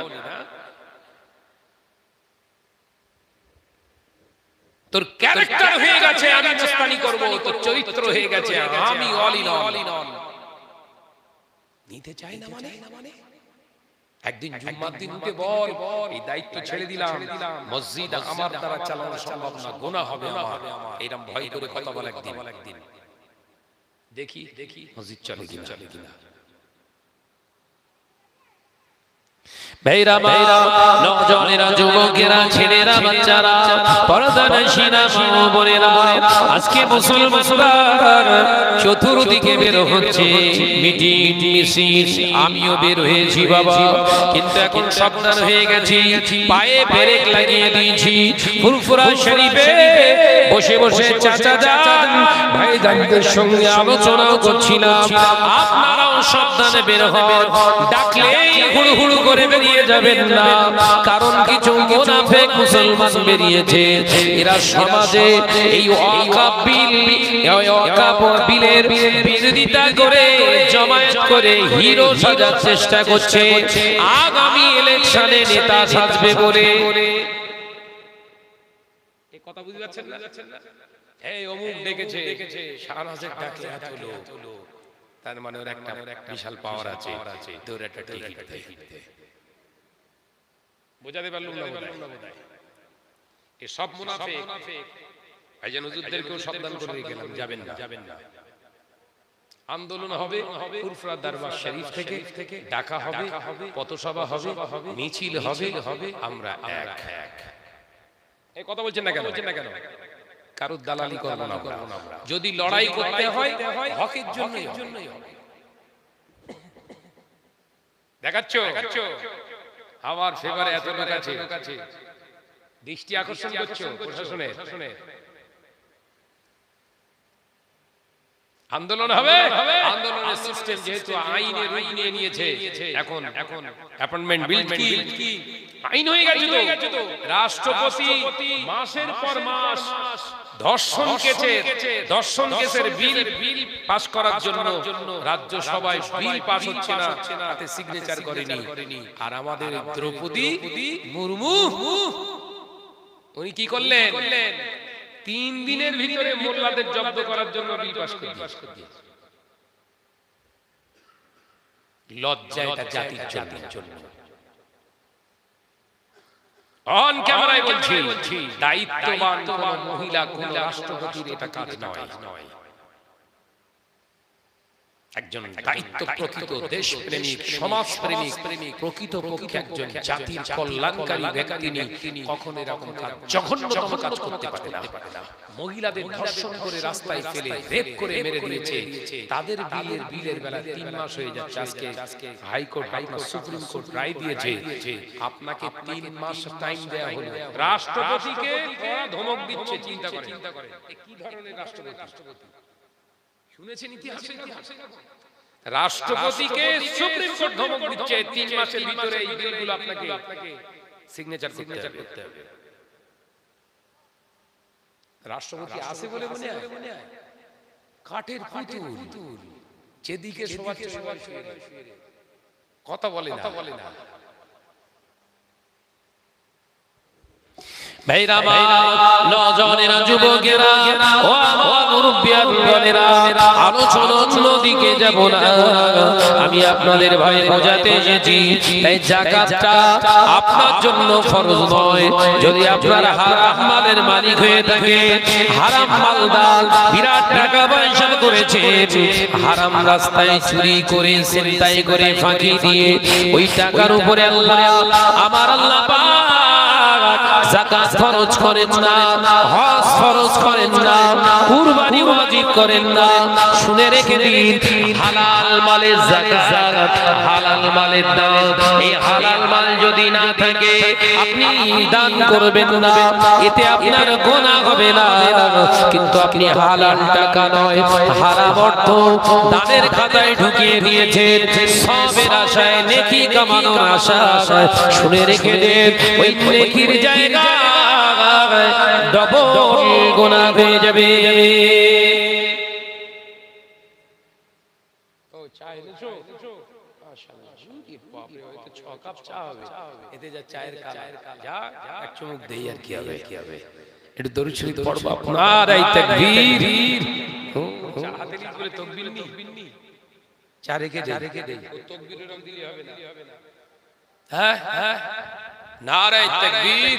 [SPEAKER 1] তোর ক্যারেক্টার হয়ে গেছে আমি মস্তানি করব, তোর চরিত্র হয়ে গেছে আমি অল ইন অল। নিতে চাই না মানে একদিন জুম্মার দিন উঠে বল এই দায়িত্ব ছেড়ে দিলাম, মসজিদ আমার দ্বারা চালানো সম্ভব না, গুনাহ হবে আমার, এরকম ভয় করে কথা বল। একদিন দেখি মসজিদ চলে কিনা। ভাইরা নওজওয়ানেরা যুবকেরা ছেলেরা বাচ্চারা পর্দানশীনা মা বোনেরা আজকে মুসলমানরা চতুর্দিকে বের হচ্ছে মিটিং মিছিল আমিও বের হয়েছি বাবা কিন্তু এখন সাবধান হয়ে গেছি পায়ে ব্রেক লাগিয়ে দিয়েছি ফুরফুরা শরীফে বসে বসে চাচা যান ভাইজানদের সঙ্গে আলোচনাও করছিলাম আপনারাও সাবধানে বের হন ডাকলেই হুড়হুড় করে বেরিয়ে যাবেন না কারণ কিছু মুনাফিক মুসলমান বেরিয়েছে এরা সমাজে এই ওয়াকাফ বিলের বিরোধিতা করে জমায়েত করে হিরো সাজার চেষ্টা করছে আগামী ইলেকশনে নেতা সাজবে বলে এই কথা বুঝতে পারছেন না এই অমুক ডেকেছে শাহনাজের ডাকে এত লোক তার মানে ওর একটা বিশাল পাওয়ার আছে তোর একটা টিকিট দেয় বোঝাতে পারলাম না বোধহয় এই সব মুনাফিক ভাইজান হুজুরদেরকেও সাবধান করে গেলাম যাবেন না আন্দোলন হবে ফুরফুরা দরবার শরীফ থেকে ডাকা হবে পথসভা হবে মিছিল হবে আমরা এক এই কথা বলছেন না কেন কারোর দালালি করব না আমরা যদি লড়াই করতে হয় হকের জন্যই হবে দেখাচ্ছ আমার ফেভারে এত লোক আছে দৃষ্টি আকর্ষণ করছো প্রশাসনের আন্দোলন হবে আন্দোলনের সিস্টেম যেহেতু আইনে রূপ নিয়ে নিয়েছে এখন অ্যাপয়েন্টমেন্ট বিল কি আইন হয়ে গেছে তো রাষ্ট্রপতি মাসের পর মাস দর্শন কেসের বিল পাস করার জন্য রাজ্যসভায় বিল পাস হচ্ছে না তাতে সিগনেচার করেনি আর আমাদের দ্রৌপদী মুর্মু উনি কি করলেন 3 দিনের ভিতরে মোল্লাদের জব্দ করার জন্য বিল পাস করে দিয়েছে লজ্জা এটা জাতির জন্য অন ক্যামেরায় বলছি দায়িত্ববান কোন মহিলা কোন রাষ্ট্রপতির এটা কাজ নয় একজন দায়িত্ব প্রকৃত দেশপ্রেমিক সমাজপ্রেমিক প্রকৃতপক্ষে একজন জাতির কল্যাণকারী ব্যক্তি তিনি কখনো এরকম কাজ জঘন্যতম কাজ করতে পারে না মহিলাদের ধর্ষণ করে রাস্তায় ফেলে রেপ করে মেরে দিয়েছে তাদের বিলের বেলা 3 মাস হয়ে যাচ্ছে আজকে হাইকোর্ট আপনার সুপ্রিম কোর্ট রায় দিয়েছে আপনাকে 3 মাস টাইম দেয়া হলো রাষ্ট্রপতিকে কড়া ধমক দিচ্ছে চিন্তা করে কি ধরনের রাষ্ট্রপতি শুনেছেন ইতিহাসে রাষ্ট্রপতিকে সুপ্রিম কোর্ট ধমক দিচ্ছে 3 মাসের ভিতরে এই বিলগুলো আপনাকে সিগনেচার করতে হবে রাষ্ট্রপতি আছে বলে মনে হয় কাঠের পুতুল যেদিকে শোয়াচ্ছে কথা বলে না ভাইরা নওজওয়ানেরা যুবকেরা ও আমার মুরব্বিয়ানেরা আলোচনা অন্যদিকে যাব না আমি আপনাদের ভাই বোঝাতে এসেছি এই যাকাতটা আপনার জন্য ফরজ নয় যদি আপনার হারাম মালের মালিক হয়ে থাকে হারাম মালদার বিরাট টাকা পয়সা করেছে হারাম রাস্তায় চুরি করে ছিনতাই করে ফাঁকি দিয়ে ওই টাকার উপরে আল্লাহ আমার আল্লাহ যাকাত ফরজ করেন না হজ ফরজ করেন না কুরবানি ওয়াজিব করেন না শুনে রেখে দিন হালাল মালের যাকাত হালাল মালের দান এই হালাল মাল যদি না থাকে আপনি দান করবেন না এতে আপনার গুনাহ হবে না কিন্তু আপনি হালাল টাকা নয় হারাম অর্থ দানের খাতায় ঢুকিয়ে দিয়েছেন সবের আশায় নেকি কামানোর আশায় শুনে রেখে দেন ওই নেকির জায়গা ডবল গুনাহ হয়ে যাবে ও চাই দেছো মাশাআল্লাহ কি বাপ রে হয়তো 6 কাপ চা হবে এতে যা চায়ের কালার যা এক চুমুক দেই আর কি হবে একটু দরুদ শরীফ পড়বা নারায়ে তাকবীর চা হাতে নিয়ে বলে তাকবীর নি চা রেখে দেই তাকবীরের রং দিলে হবে না হ্যাঁ নারায়ে তাকবীর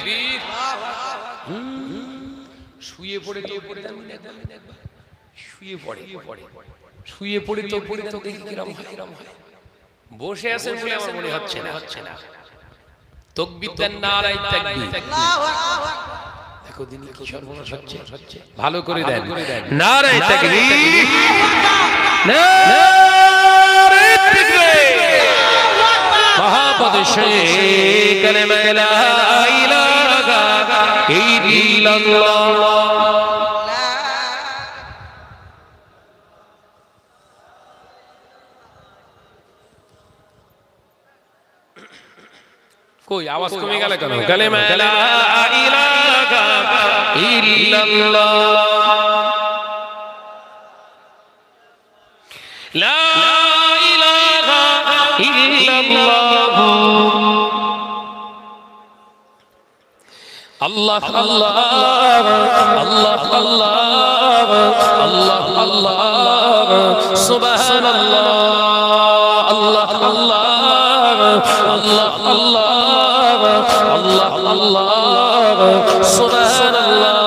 [SPEAKER 1] শুয়ে পড়ে তো শুয়ে পড়ে তো দেখি কিরম হয় বসে আছেন বলে আমার মনে হচ্ছে না তাকবীর দেন, নারায়ে তাকবীর। দেখো দিন কি সর্বনাশ হচ্ছে, ভালো করে দেন,
[SPEAKER 2] নারায়ে তাকবীর, নারায়ে তাকবীর।
[SPEAKER 1] মহাপদশে কালেমা লা ইলাহা ইল্লাল্লাহ। কই আওয়াজ কমে গেল কেন? কালেমা লা ইলাহা ইল্লাল্লাহ, লা ইলাহা ইল্লাল্লাহ। আল্লাহ আল্লাহ আল্লাহ আল্লাহ আল্লাহ আল্লাহ সুবহানাল্লাহ, আল্লাহ আল্লাহ আল্লাহ আল্লাহ আল্লাহ আল্লাহ সুবহানাল্লাহ।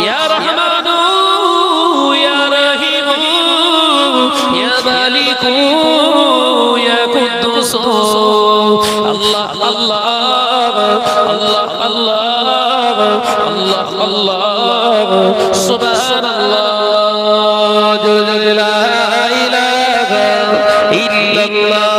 [SPEAKER 1] ইয়া রহমানু ইয়া রহিমু ইয়া মালিকু ইয়া কুদ্দুস, আল্লাহ আল্লাহ আল্লাহ আল্লাহ আল্লাহ আল্লাহ সুবহানাল্লাহ, লা ইলাহা ইল্লাল্লাহ।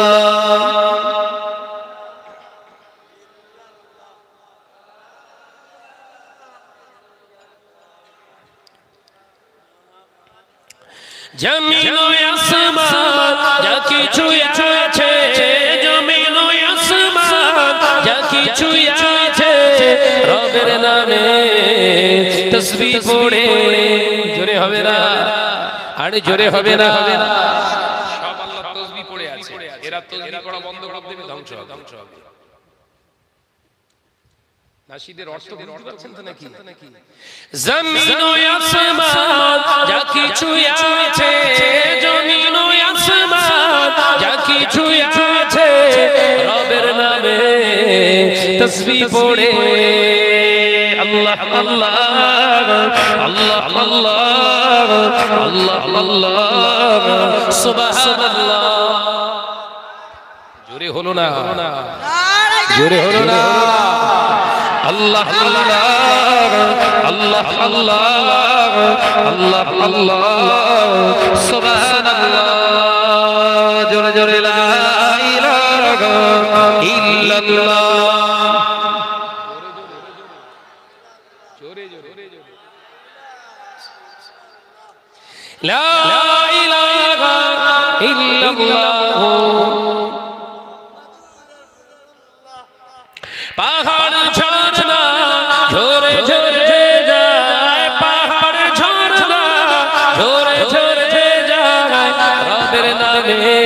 [SPEAKER 1] জমিন ও আসমান যা কিছু আছে, জমিন ও আসমান যা কিছু আছে, রবের নামে তাসবিহ পড়ে। জোরে হবে না, আরে জোরে হবে না। সব আল্লাহ তাসবিহ পড়ে আছে, এরা তাসবিহ পড়া বন্ধ করে দেবে, ধ্বংস হবে। নাশিদের অর্থ বুঝতে পারছেন তো নাকি? জমিন ও আসমান যা কিছু আছে, জমিন ও আসমান যা কিছু আছে, রবের নামে তাসবিহ পড়ে। আল্লাহ আল্লাহ আল্লাহ আল্লাহ আল্লাহ আল্লাহ সুবহানাল্লাহ। জোরে হলো না, জোরে হলো না। আল্লাহ আল্লাহ আল্লাহ আল্লাহ আল্লাহ আল্লাহ সুবহানাল্লাহ, জোরে জোরে লা ইলাহা ইল্লাল্লাহ, জোরে জোরে লা ইলাহা ইল্লাল্লাহ। পাহাড় ঝরনা ঝরে ঝরে যায়, পাহাড় ঝরনা ঝরে ঝরে যায়, রবের নামে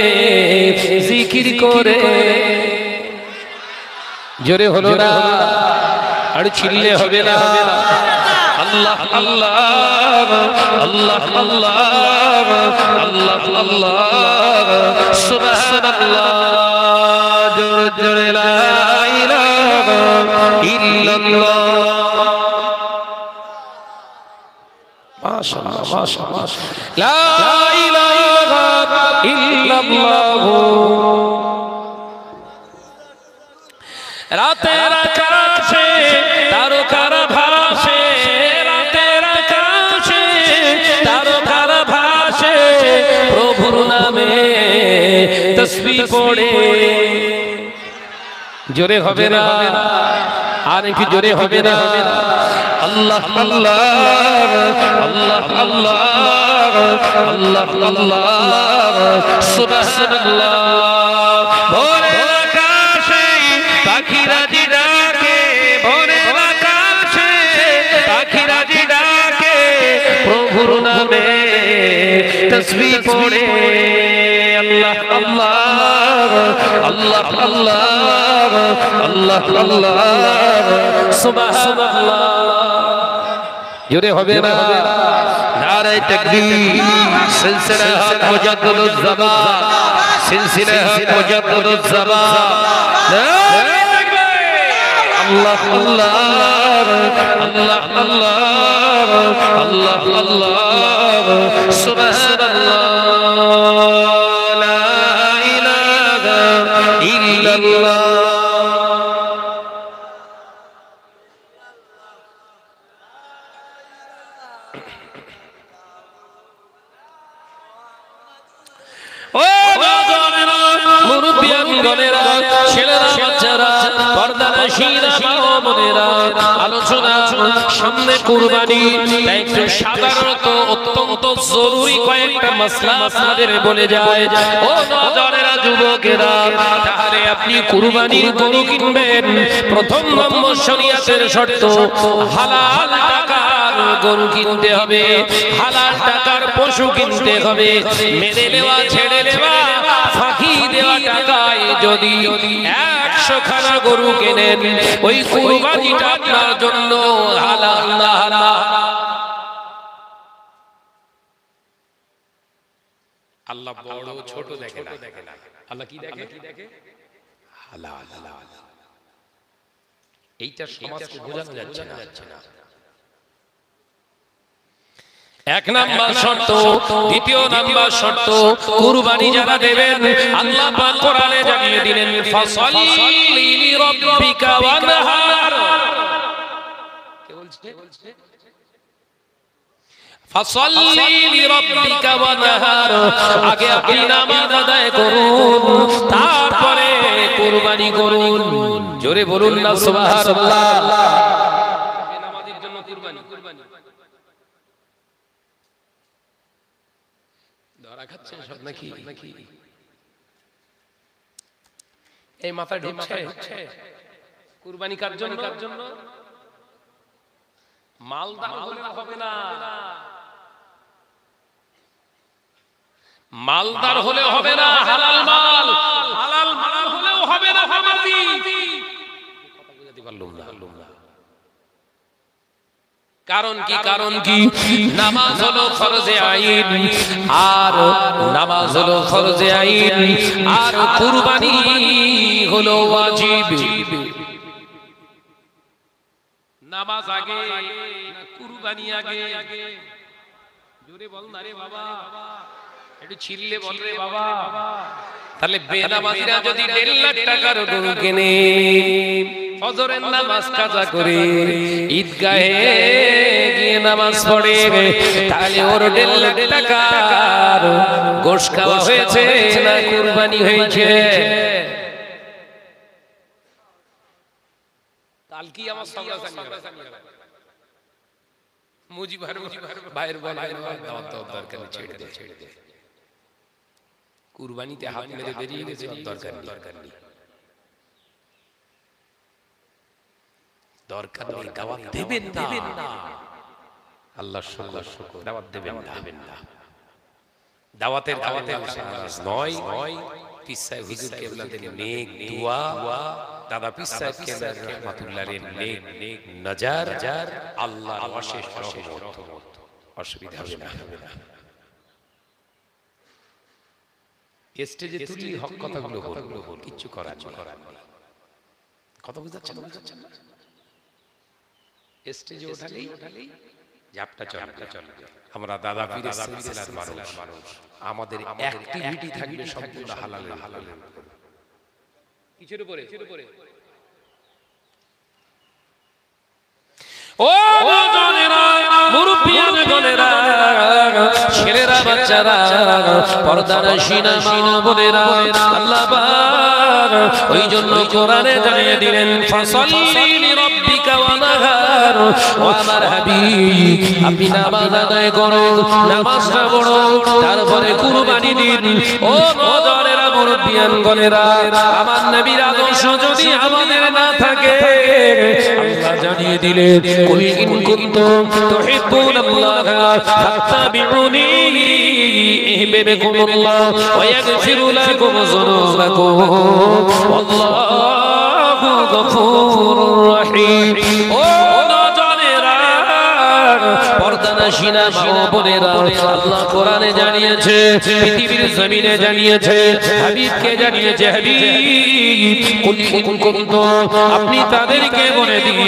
[SPEAKER 1] জিকির করে। জোরে হলো না, আর ছিললে হবে না। আল্লাহ আল্লাহ আল্লাহ আল্লাহ আল্লাহ আল্লাহ সুবহানাল্লাহ, জোরে জোরে লা ইলাহা ইল্লাল্লাহ। মাশাআল্লাহ মাশাআল্লাহ, লা ইলাহা ইল্লাল্লাহ। রাতের আকাশে তারকার ভাসে, রাতের আকাশে তারকার ভাসে, প্রভুর নামে তাসবিহ পড়ে। জোরে হবে না, আর কি জোরে হবে না। আল্লাহ আল্লাহ আল্লাহ আল্লাহ আল্লাহ আল্লাহ সুবহানাল্লাহ। ভোরের আকাশে পাখিরা জি ডাকে, ভোরের আকাশে পাখিরা জি ডাকে, প্রভুর নামে তাসবিহ পড়ে। আল্লাহ আল্লাহ আল্লাহ আল্লাহ আল্লাহ আল্লাহ সুবহানাল্লাহ, জোরে হবে না। নারায়ে তাকবীর, সিলসিলা হক মুজাদ্দিদুজ জামান, সিলসিলা হক মুজাদ্দিদুজ জামান। নারায়ে তাকবীর, আল্লাহ আল্লাহ আল্লাহ আল্লাহ আল্লাহ আল্লাহ সুবহানাল্লাহ, লা ইলাহা ইল্লাল্লাহ। গনেরা, ছেলেরা, বাচ্চারা, পর্দানশীনা মা ও বোনেরা, আলোচনা সামনে কুরবানি, তাই একটু সাধারণত অত্যন্ত জরুরি কয়েকটা মাসলা আপনাদের বলে যায়। ও নওজওয়ানেরা, যুবকেরা, তাহলে আপনি কুরবানির গরু কিনবেন, প্রথম নম্বর শরীয়তের শর্ত হালাল টাকার গরু কিনতে হবে, হালাল টাকার পশু কিনতে হবে। মেরে দেওয়া, ছেড়ে দেওয়া, ফাঁকি দেওয়া টাকায় যদি 100 খানা গরু কেনেন, ওই কুরবানিটা আপনার জন্য হালাল না হারাম। আল্লাহ বড় ছোট দেখে না, আল্লাহ কি দেখে? হালাল। এইটা সমাজকে বোঝানো যাচ্ছে না। এক নাম্বার শর্ত। দ্বিতীয় নাম্বার শর্ত, কুরবানি যারা দেবেন, আল্লাহ পাক কোরআনে জানিয়ে দিলেন, ফাসাল্লি লিরাব্বিকা ওয়ানহার। কে বলছে? ফাসাল্লি লিরাব্বিকা ওয়ানহার। আগে আপনি নামাজ আদায় করুন, তারপরে কুরবানি করুন। জোরে বলুন না সুবহানাল্লাহ। নামাজের জন্য কুরবানি। ধরা খাচ্ছেন সব নাকি? এই মাথায় ঢুকছে কুরবানি কার জন্য? মালদার হলে হবে না, মালদার হলে হবে না, হালাল মাল, হালাল মাল হলেও হবে না। হামাজি কথা বুঝাতে পারলাম না। কারণ কি? নামাজ হলো ফরজে আইন, আর নামাজ হলো ফরজে আইন, আর কুরবানি হলো ওয়াজিব। নামাজ আগে না কুরবানি আগে? জোরে বল না রে বাবা, একটু ছিললে বল রে বাবা। তাহলে বেনামাজিরা যদি 1.5 লাখ টাকার গরু কেনে, ফজরের নামাজ কাজা করে ঈদগাহে গিয়ে নামাজ পড়ে, তাহলে ওর 1.5 লাখ টাকার গোশত খাওয়া হয়েছে না কুরবানি হয়েছে? কাল কি আমার মুজিবার ভাইয়ের বল দরকার ছেড়ে দে। কুরবানিতে হাত মেরে বেরিয়ে গেছে, দরকার নেই। দাওয়াত দেবেন না, আল্লাহ শুকর, দাওয়াত দেবেন না। দাওয়াতের নয় পীর সাহেব হুজুর কেবলাদের নেক দুয়া, দাদা পীর সাহেব কেবলা রাহমাতুল্লাহর নেক নজর, আল্লাহর অশেষ রহমত, অসুবিধা হবে না। স্টেজে তুলি হক কথাগুলো বলবো, কিচ্ছু করার নেই। কথা বুঝাচ্ছেন না? স্টেজে ওঠালেই ঝাপটা চলে। আমরা দাদা পীরের সিলসিলার মানুষ, আমাদের অ্যাক্টিভিটি থাকবে সম্পূর্ণ হালালের। কিসের উপরে? ও নওজওয়ানেরা, মুরব্বিয়ান গনেরা, ছেলেরা, বাচ্চারা, পর্দানশীনা মা ও বোনেরা, আল্লাহ পাক ওই জন্য কোরআনে জানিয়ে দিলেন, ফাসাল্লি লিরাব্বিকা ওয়ানহার। ও আমার হাবিব, আপনি নামাজ আদায় করুন, নামাজটা পড়ুন, তারপরে কুরবানি দিন। ও নওজওয়ানেরা, মুরব্বিয়ান গনেরা, আমার নবীর আদর্শ যদি আমাদের না থাকে, আল্লাহ জানিয়ে দিলেন, কুল ইন কুনতুম তুহিব্বুনাল্লাহ ফাত্তাবিউনি ইহবিবকুমুল্লাহ ওয়া ইয়াগফিরু লাকুম যুনুবাকুম ওয়াল্লাহু গফুরুর রহিম। ও নওজওয়ানেরা, পর্দানশীনা মা ও বোনেরা, আল্লাহ কোরআনে জানিয়েছে, পৃথিবীর জমিনে জানিয়েছে, হাবিবকে জানিয়েছে, হাবিব কুল ইন কুনতুম, আপনি তাদেরকে বলে দিন,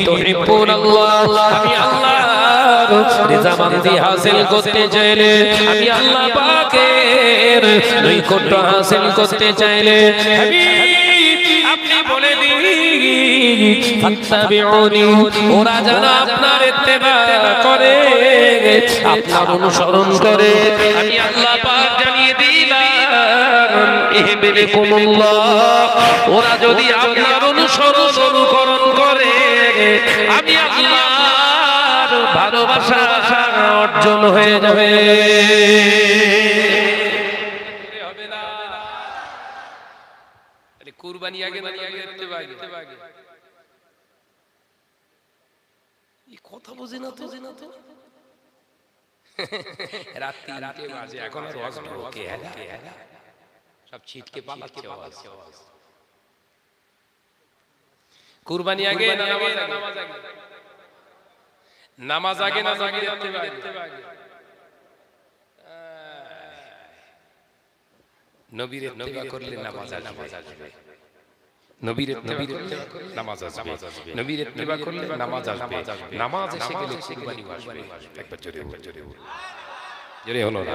[SPEAKER 1] তুহিব্বুনাল্লাহ, আমি আল্লাহর রিজামান্দি হাসিল করতে চাইলে, আমি আল্লাহ পাকের নৈকট্য হাসিল করতে চাইলে, হাবিব আপনি বলে দিন, ফাত্তাবিউনি, ওরা যেন আপনার ইত্তেবা করে, আপনার অনুসরণ করে। আমি আল্লাহ পাক জানিয়ে দিলাম, ইহবিকুমুল্লাহ। ওরা যদি আপনার অনুকরণ করে আমি আল্লাহর ভালোবাসা অর্জন হয়ে যাবে। কুরবানি আগে না আগে এই কথা বুঝি না তো রাত 3টে বাজে এখন আর ওয়াজ কে সব ছিটকে পালাচ্ছে আওয়াজ। কুরবানি আগে না নামাজ আগে না দেখতে আগে নবীর ইত্তেবা করলে নামাজ আসবে, নবীর ইত্তেবা করলে নামাজ আসবে, নবীর ইত্তেবা করলে নামাজ আসবে, নামাজ এসে গেলে কুরবানি আসবে। একবার জোরে হলো না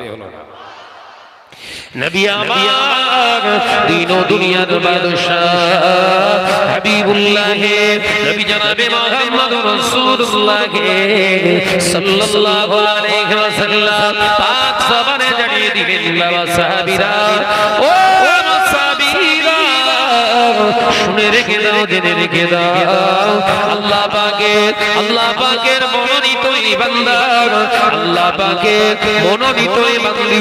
[SPEAKER 1] নবী আমার দিন ও দুনিয়ার বাদশাহ হাবিবুল্লাহ নবী জনাবে মুহাম্মদ রাসূলুল্লাহ সাল্লাল্লাহু আলাইহি ওয়াসাল্লাম পাক জবানে জানিয়ে দিলেন বাবা সাহাবীরা, ও সাহাবীরা শুনে রেখে দাও, জেনে রেখে দাও, আল্লাহ পাকের মনোনীত বান্দা, আল্লাহ পাকের মনোনীত বান্দি,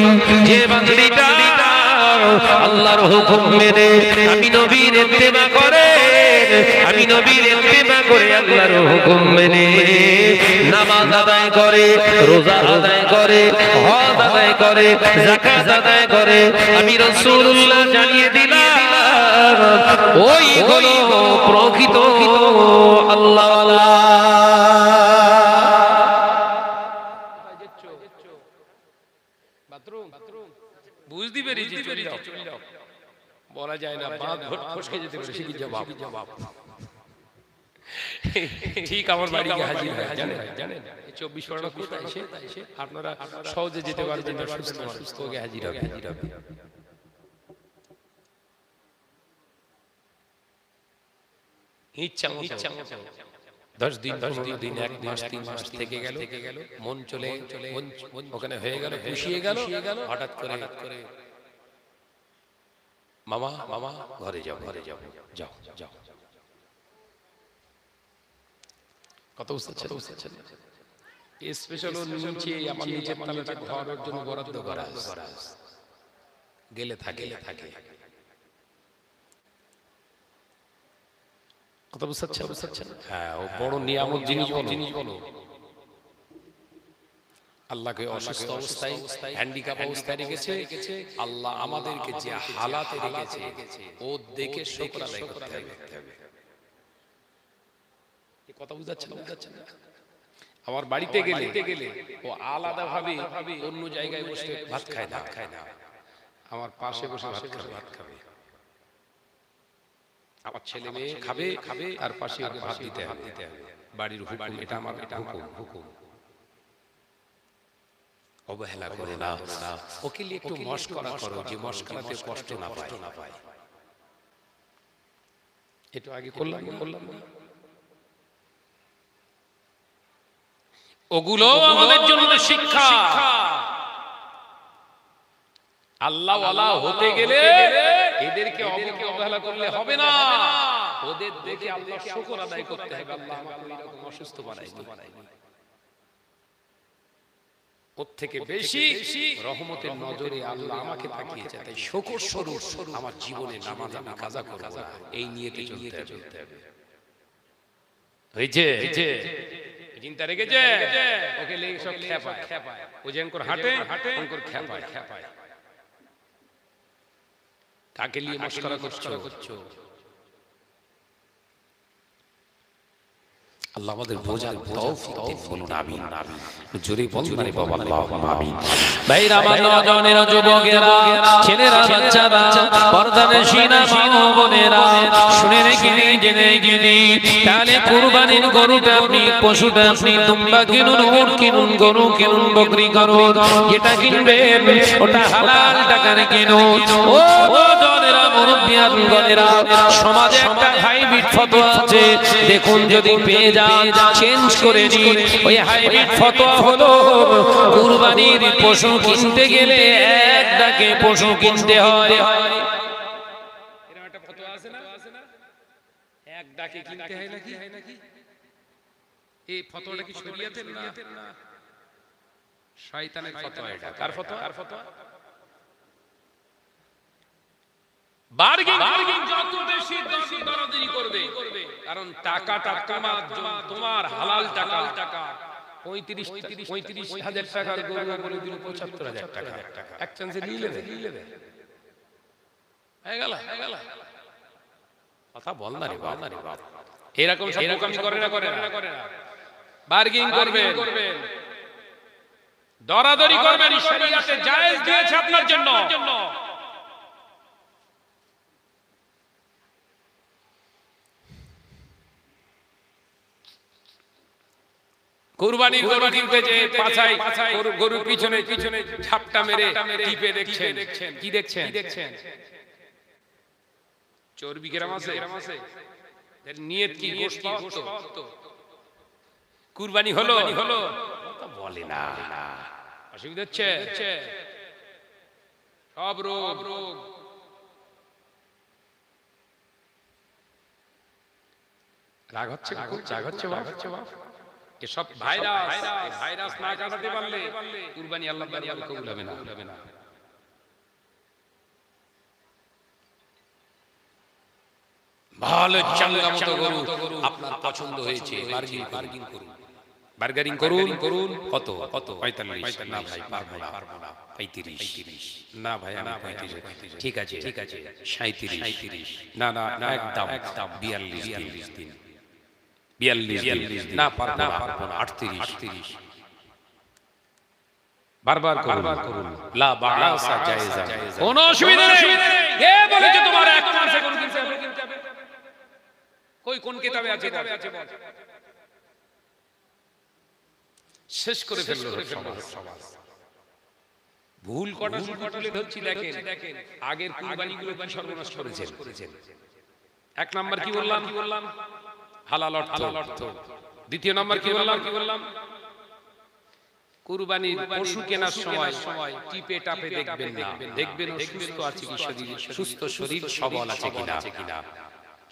[SPEAKER 1] যে বান্দিটা আল্লাহর হুকুম মেনে আমি নবীর ইত্তেবা করে আল্লাহর হুকুম মেনে নামাজ আদায় করে, রোজা আদায় করে, হজ আদায় করে, যাকাত আদায় করে, আমি রাসূলুল্লাহ জানিয়ে দিলাম ওই হলো প্রকৃত আল্লাহওয়ালা। বুঝতে পেরেছি, চলে যাও বলা যায় না, বাদ ভোট ফসকে যেতে পারে, সে কি জবাব ঠিক আমার বাড়িতে হাজির হয় জানেন 24 পরগনা কোথায় এসে আপনারা সহজে যেতে পারবেন, সুস্থ হয়ে হাজির হবে। ইচ্ছা মতো 10 দিন 1 মাস 3 মাস থেকে গেল, মন চলে ওখানে হয়ে গেল, খুশিয়ে গেল, হঠাৎ করে মামা ঘরে যাও কত বুঝতে স্পেশাল নিচে আমার নিচের তলাটা ঘরের জন্য বরাদ্দ করা গেলে থাকে কথা বুঝছেন? হ্যাঁ, ও বড় নিয়ামত জিনিস বলো। আল্লাহকে অসুস্থ অবস্থায়, হ্যান্ডিক্যাপ অবস্থায় রেখেছে আল্লাহ, আমাদেরকে যে হালাতে রেখেছে ও দেখে শুকর আদায় করতে হবে। এই কথা বুঝাচ্ছেন? আমার বাড়িতে গেলে ও আলাদা ভাবে অন্য জায়গায় বসে ভাত খায় না, আমার পাশে বসে ভাত খাবে। আমার ছেলে মেয়ে খাবে, তার পাশে ওকে ভাত দিতে হবে। বাড়ির হুকুম, এটা আমার হুকুম। অবহেলা করো না, ওকে নিয়ে একটু মশকরা করো, যে মশকরাতে কষ্ট না পায়। এটা আগে করলাম না, ওগুলো আমাদের জন্য শিক্ষা। আল্লাহওয়ালা হতে গেলে এদেরকে অবহেলা করলে হবে না, ওদের দেখে আল্লাহর শুকর আদায় করতে হবে। আল্লাহ আমাকে এরকম অসুস্থ বানায়নি, ওর থেকে বেশি রহমতের নজরে আল্লাহ আমাকে তাকিয়েছে, তাই শুকর স্বরূপ আমার জীবনে নামাজ আমি কাজা করব, এই নিয়তে চলতে হবে। হয়েছে চিন্তা রেখেছে, ওকে লেগে সব খেপায়, ও যেন করে হাঁটে অঙ্কর খেপায়। কাকে নিয়ে মশকরা করছো? আল্লাহ আমাদের বোঝার তৌফিক দিন, বলুন আমিন। জোরে বলুন আরে বাবা আল্লাহুম্মা আমিন। ভাইরা, আমার নওজওয়ানেরা, যুবকেরা, ছেলেরা, বাচ্চারা, পর্দানশীনা মা বোনেরা, শুনে রেখে নিন, জেনে রেখে নিন, তাহলে কুরবানির গরুটা আপনি, পশুটা আপনি, দুম্বা কিনুন, উট কিনুন, গরু কিনুন, বকরি কিনুন, যেটা কিনবেন ওটা হালাল টাকার কিনুন। ও নওজওয়ানেরা, মুরব্বিয়ানগণেরা, সমাজে একটা হাইব্রিড ফতোয়া আছে, দেখুন যদি পেয়ে যান চেঞ্জ করে দিন। ওই হাইব্রিড ফতোয়া হলো কুরবানির পশু কিনতে গেলে এক ডাকে পশু কিনতে হয়। ডাকে কিনতে হয় নাকি? এই ফতোয়াটা কি শরীয়তের না? শয়তানের ফতোয়া এটা। কার ফতোয়া? বার্গেনিং যত বেশি দরদারি করবে, কারণ টাকাটা তোমার হালাল টাকা। 35,000 টাকার গরু বলে দিল 75,000 টাকা, এক চান্সে নিয়ে নেবে। হয়ে গেল। কথা বল না রে বাবা। এরকম করে না। বার্গেনিং করবেন, দরাদরি করবেন, শরীয়তে জায়েজ দিয়েছে আপনার জন্য। কুরবানির গরু কিনতে যে পাছায় গরুর পিছনে ঝাপটা মেরে টিপে দেখছেন, কি দেখছেন? চর্বি গ্রাম আছে, এর নিয়ত কি? গোশত তো কুরবানি হলো বলে না, অসুবিধা হচ্ছে। সব রোগ রাগ হচ্ছে বাপ। এসব ভাইরাস না কাটাতে পারলে কুরবানি আল্লাহ কবুল হবে না। ভালো চাঙ্গা মতো গরু আপনার পছন্দ হয়েছে, বার্গেনিং করুন। কত? 45 না ভাই, পারবো না। 35 না ভাই, আমি 35। ঠিক আছে 37 না একদম 42 দিন। 42 না, পারবো না। 38 বারবার করুন। লা বাসা জায়েজা, কোনো অসুবিধা নেই। কে বলেছে তোমার এক মাসে গরু কিনতে হবে? কোন কিতাবে আছে? শেষ করে ফেললো সমাজ। ভুল কটা তুলে ধরছি, দেখেন আগের কুরবানিগুলো কি সর্বনাশ করেছেন। এক নাম্বার কি বললাম? হালাল অর্থ। দ্বিতীয় নাম্বার কি বললাম? কুরবানির পশু কেনার সময় টিপে টাপে দেখবেন সুস্থ আছে কি, সুস্থ শরীর সবল আছে কিনা।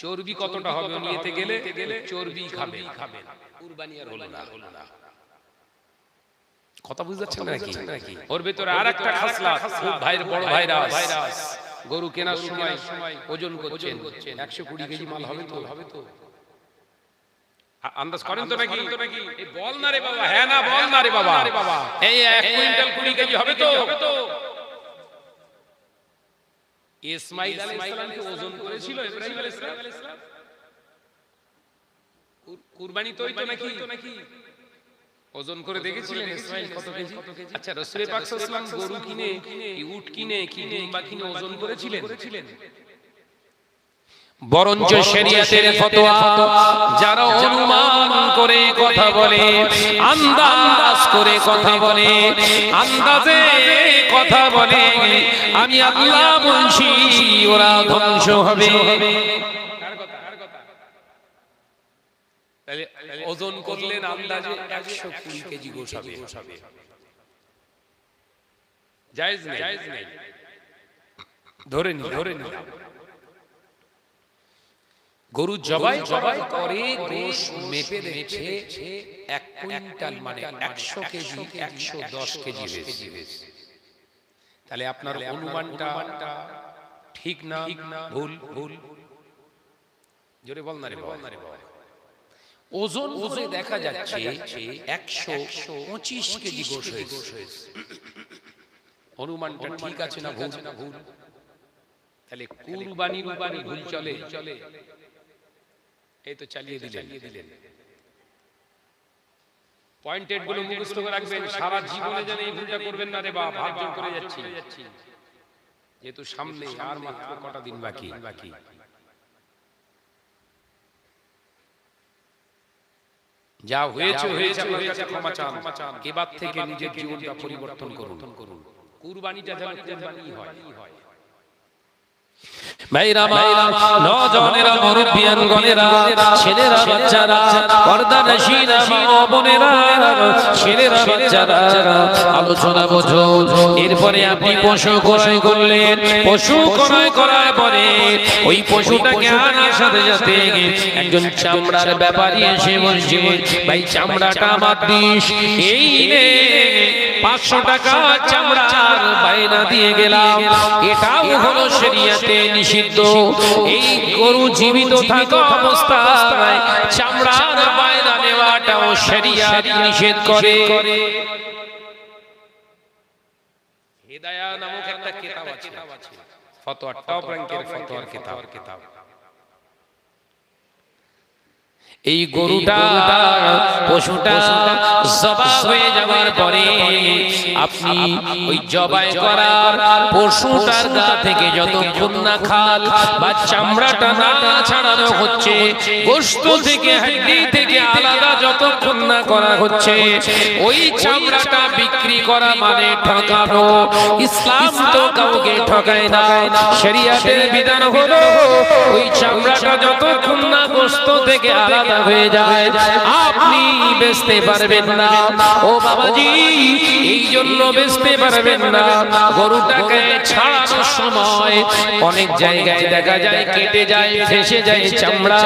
[SPEAKER 1] চর্বি কতটা হবে নিয়েতে গেলে চর্বি খাবে, কুরবানি আর হলো না। কথা বুঝতে পারছেন নাকি? ওর ভেতরে আরেকটা খাসলা, ভাইয়ের বড় ভাইরাস। গরু কেনার সময় ওজন করছেন, 120 কেজি মাল হবে তো। আন্দাজ করেন তো নাকি? এই বল না রে বাবা, হ্যাঁ না বল না রে বাবা। এই 1 কুইন্টাল 20 কেজি হবে তো। ইসমাঈল আলাইহিস সালামকে ওজন করেছিল ইব্রাহিম আলাইহিস সালাম? কুরবানি তো হইতো নাকি? ওজন করে দেখেছিলেন ইসমাঈল কত কেজি? আচ্ছা, রাসূল পাক সাল্লাল্লাহু আলাইহি ওয়াসাল্লাম গরু কিনে, উট কিনে, কি দুম্বা কিনে ওজন করেছিলেন? বরঞ্চ শরীয়তের ফতোয়া যারা অনুমান করে কথা বলে, আন্দাজ করে কথা বলে, আন্দাজে কথা বলে, আমি আল্লাহ বলছি ওরা ধ্বংস হবে। তাহলে ওজন করলেন আন্দাজে 120 কেজি গোশ হবে। জায়েজ নেই। ধরে নি গরু জবাই করে গোশ মেপে দেখছে 1 কুইন্টাল মানে 100 কেজি, 110 কেজি হয়েছে। তাহলে আপনার অনুমানটা ঠিক না ভুল? জোরে বল না রে বাবা। ওজন করে দেখা যাচ্ছে 125 কেজি গোশ হয়েছে। অনুমানটা ঠিক আছে না ভুল? তাহলে কুরবানি ভুল চলে। এই তো চালিয়ে দিলেন। পয়েন্টেড গুলো মুখস্থ করে রাখবেন, সারা জীবনে যেন এই ভুলটা করবেন না রে বাবা। ভাব জোর করে যাচ্ছি, যেহেতু সামনে আর মাত্র কটা দিন বাকি। যা হয়েছে আল্লাহর কাছে ক্ষমা চান। এবার থেকে নিজের জীবনটা পরিবর্তন করুন। কুরবানিটা যেন কুরবানি হয়। ভাইরা নজনেরা মুরব্বিয়ান গনেরা ছেলেরা বাচ্চারা পর্দানশীনা মা বোনেরা ছেলেরা বাচ্চারা আলোচনা বোঝো। এরপরে আপনি পশু ক্রয় করলেন, পশু ক্রয় করার পরে ওই পশুটাকে আনার সাথে সাথে একজন চামড়ার ব্যাপারী এসে বলছে, ভাই চামড়াটা আমার দিস, এই নে 500 টাকা চামড়ার বায়না দিয়ে গেলাম। এটাও হলো শরীয়তে নিষিদ্ধ। এই গরু জীবিত থাকা অবস্থায় চামড়ার বায়না নেওয়াটাও শরীয়ত নিষেধ করে। হিদায়া নামক একটা কিতাব আছে, ফতোয়া, টপ র্যাঙ্কের ফতোয়ার কিতাব। এই গরুটা পশুটা জবাই হয়ে যাওয়ার পরে আপনি ওই জবাই করার পশুটার গা থেকে যতক্ষণ না খাল বা চামড়াটা না ছাড়ানো হচ্ছে, গোশত থেকে হাড্ডি থেকে আলাদা যতক্ষণ না করা হচ্ছে, ওই চামড়াটা বিক্রি করা মানে ঠকানো। ইসলাম তো কাউকে ঠকায় না। শরীয়তের বিধান হলো ওই চামড়াটা যতক্ষণ না গোশত থেকে আলাদা হয়ে যায় আপনি বেচতে পারবেন না। ও বাবাজি, এই জন্য বেচতে পারবেন না। গরুটাকে ছাড়ানোর সময় অনেক জায়গায় দেখা যায় কেটে যায়, ফেসে যায় চামড়া।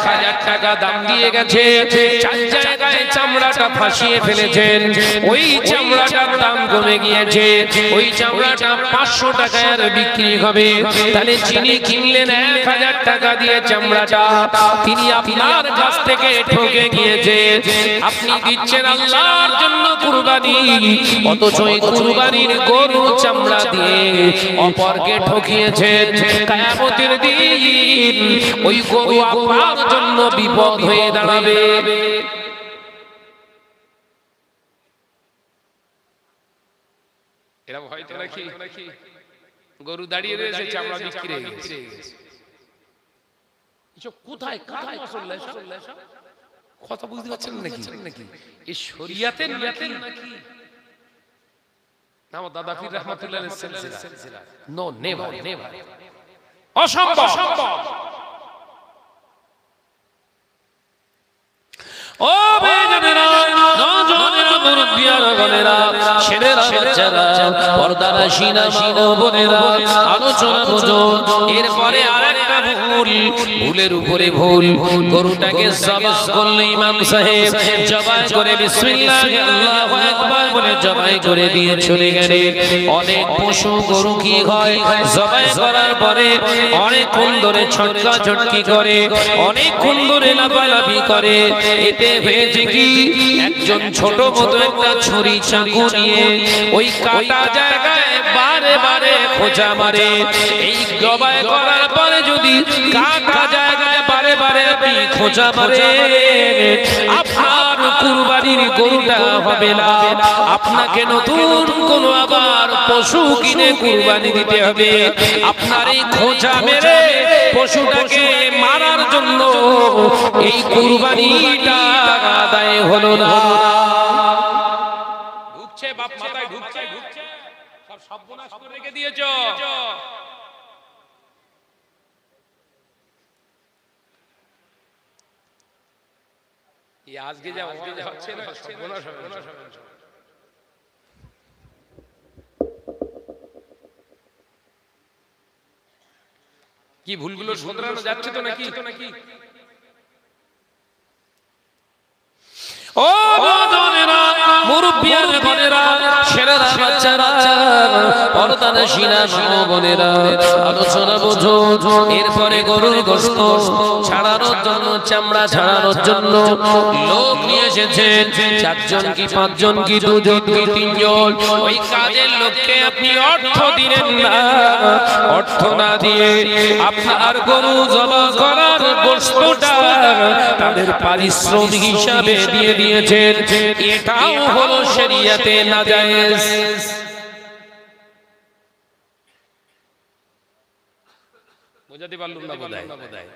[SPEAKER 1] 1000 টাকা দাম দিয়ে গেছে, 4 জায়গায় চামড়াটা ফাঁসিয়ে ফেলেছেন, ওই চামড়াটার দাম কমে গিয়েছে, ওই চামড়াটা 500 টাকায় আর বিক্রি হবে। তাহলে যিনি কিনলেন 1000 টাকা দিয়ে চামড়াটা, তিনি আপনার কাছ থেকে ঠকে গিয়েছে। আপনি দিচ্ছেন আল্লাহর জন্য কুরবানি, অথচ এই কুরবানির গরু চামড়া দিয়ে অপরকে ঠকিয়েছেন। কিয়ামতের দিন ওই গরু আপনার জন্য বিপদ হয়ে দাঁড়াবে। এরকম হয়তো নাকি গরু দাঁড়িয়ে রয়েছে, চামড়া বিক্রি হয়ে গেছে। কোথায় কোথায় কথা বুঝতে পারছেন নাকি? এই শরীয়তের নাকি নাম দাদা পীর রাহমাতুল্লাহ আলাইহির সিলসিলা। নো, নেভার, অসম্ভব। ও ভাইজানেরা, নওজওয়ানেরা, মুরব্বিয়ারা, গনেরা, ছেলেরা বাচ্চারা, পর্দানশীনা মা ও বোনেরা, আলোচনা বোঝো। এরপরে আরেকটা ভুলের উপরে ভুল। গরুটাকে জবাই করলে ইমাম সাহেব জবাই করে বিসমিল্লাহি আল্লাহু আকবার বলে জবাই করে দিয়ে চলে গেলেন। অনেক পশু গরু কি হয়, জবাই করার পরে অনেকক্ষণ ধরে ছটকা ছটকি করে, অনেকক্ষণ ধরে লাফালাফি করে। এতে হয়েছে কি, একজন ছোট মতো একটা ছুরি চাকু নিয়ে ওই কাটা জায়গায় বারে বারে খোঁচা মারে। এই জবাই করার পরে যদি কাটা জায়গায় বারে বারে আপনি খোঁচা মারে, আপনার কুরবানির গরুটা হবে না। আপনাকে নতুন কোন আবার পশু কিনে কুরবানি দিতে হবে। আপনার এই খোঁচা মেরে পশুটাকে মারার জন্য এই কুরবানিটা আদায় হলো না। ঢুকছে বাপ মাথায়, ঢুকছে সব সর্বনাশ করে রেখে দিয়েছো। আজকে যা হচ্ছে না, সর্বনাশ হবে। কি ভুলগুলো শুধরানো যাচ্ছে তো নাকি? ও নওজওয়ানেরা, মুরব্বিয়ারা, গনেরা, ছেলেরা বাচ্চারা, পর্দানশীনা মা বোনেরা, আলোচনা বোঝো। এরপরে গরুর গোশত ছাড়ানোর জন্য, চামড়া ছাড়ানোর জন্য লোক নিয়ে এসেছেন। 4 জন কি 5 জন কি 2 জন কি 3 জন। ওই কাজের লোককে আপনি অর্থ দিলেন না। অর্থ না দিয়ে আপনার গরু জবাই করার গোশতটা তাদের পারিশ্রমিক হিসাবে দিয়ে দিয়েছেন। এটাও হলো শরীয়তে নাজায়েজ। বুঝাতে পারলাম না বোধহয়।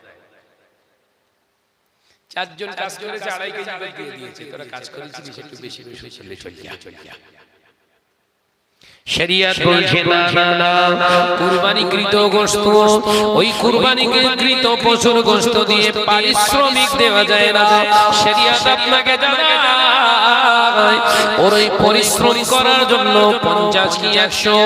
[SPEAKER 1] 4 জন কাজ করেছে, 2.5 কেজি দিয়ে দিয়েছে। তোরা কাজ করেছিস একটু বেশি বেশি চলে চলিয়া। শরিয়ত বলছে না না না, কুরবানিকৃত গোশত ওই কুরবানিকৃত পশুর গোশত দিয়ে পারিশ্রমিক দেওয়া যায় না। শরিয়ত আপনাকে জানায় ওর ওই পরিশ্রম করার জন্য 50 কি 100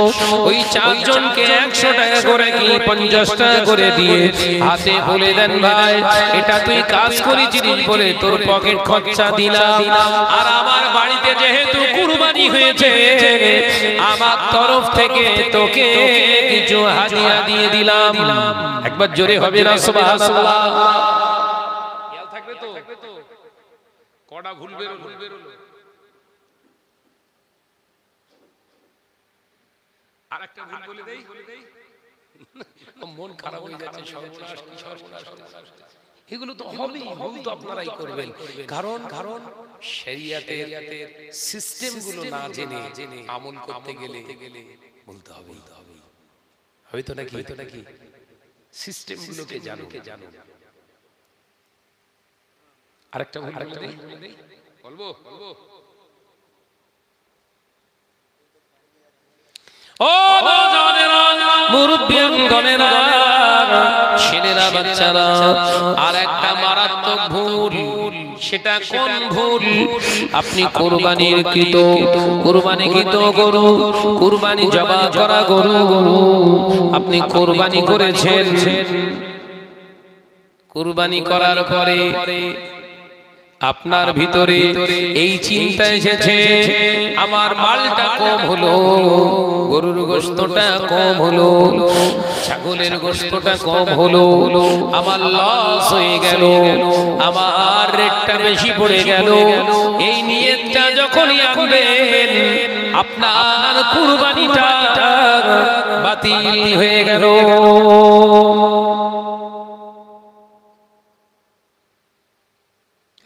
[SPEAKER 1] ওই চারজনকে 100 টাকা করে কি 50 টাকা করে দিয়ে হাতে বলে দেন ভাই এটা তুই কাজ করেছিস বলে তোর পকেট খরচা দিলাম, আর আমার বাড়িতে যেহেতু কুরবানি হয়েছে আমার তরফ থেকে তোকে কিছু হাদিয়া দিয়ে দিলাম। একবার জোরে হবে না সুবহানাল্লাহ? খেয়াল থাকবে তো, কটা ভুল বেরোলো? আরেকটা ভুল বলে দেই, মন খারাপ হয়ে যাচ্ছে, সর্বনাশ কি সর্বনাশ। এগুলো তো হবেই, ভুল তো আপনারাই করবেন, কারণ শরিয়তের সিস্টেমগুলো না জেনে আমল করতে গেলে বলতে হবে হয়তো নাকি সিস্টেমগুলোকে জানো। আরেকটা ভুল বলে দেই, বলবো ও নওজওয়ানেরা, মুরব্বিয়ানগণেরা, ছেলেরা, বাচ্চারা, আর একটা মারাত্মক ভুল। সেটা কোন ভুল? আপনি কুরবানিকৃত গরু, কুরবানি জবাই করা গরু আপনি কুরবানি করেছেন। কুরবানি করার পরে আপনার ভিতরে এই চিন্তা এসেছে আমার মালটা কম হলো, গরুর গোশতটা কম হলো, ছাগলের গোশতটা কম হলো, আমার লস হয়ে গেল, আমার রেটটা বেশি পড়ে গেল। এই নিয়তটা যখনই আনবেন আপনার কুরবানিটা বাতিল হয়ে গেল।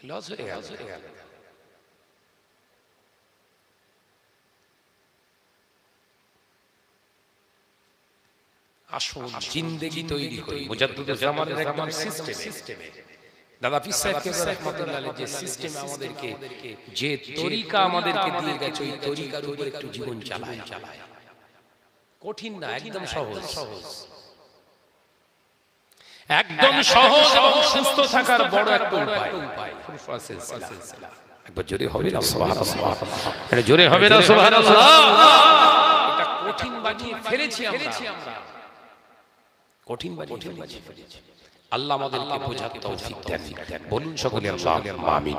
[SPEAKER 1] লস হয়ে গেল। আসল জিন্দেগি তৈরি করি মুজাদ্দিদুল জামানের একদম সিস্টেমে। দাদা পীর সাহেব কেবলা রাহমাতুল্লাহ আলাইহি যে সিস্টেম আমাদেরকে, যে তরিকা আমাদেরকে দিয়ে গেছে, ওই তরিকার উপর একটু জীবন চালায়। কঠিন না, একদম সহজ, একদম সহজ এবং সুস্থ থাকার বড় একটা উপায়। একবার জোরে হবে না সুবহানাল্লাহ? এটা জোরে হবে না সুবহানাল্লাহ? এটা কঠিন বানিয়ে ফেলেছি আমরা, কঠিন বানিয়ে ফেলেছি। আল্লাহ আমাদেরকে বোঝার তৌফিক দেন। বলুন সকলে আল্লাহুম্মা আমিন।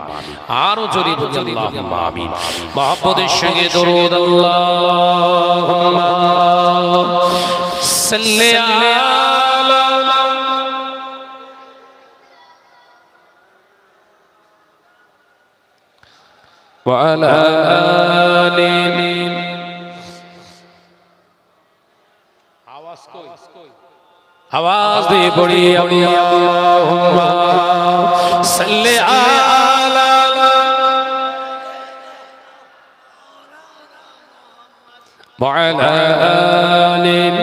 [SPEAKER 1] আরো জোরে বলুন আল্লাহুম্মা আমিন। মুহাব্বতের সঙ্গে দরুদ আল্লাহুম্মা সাল্লি আলা وعلى آله आवाज दे बड़ी अल्लाहुम्मा सल्ली आला وعلى آله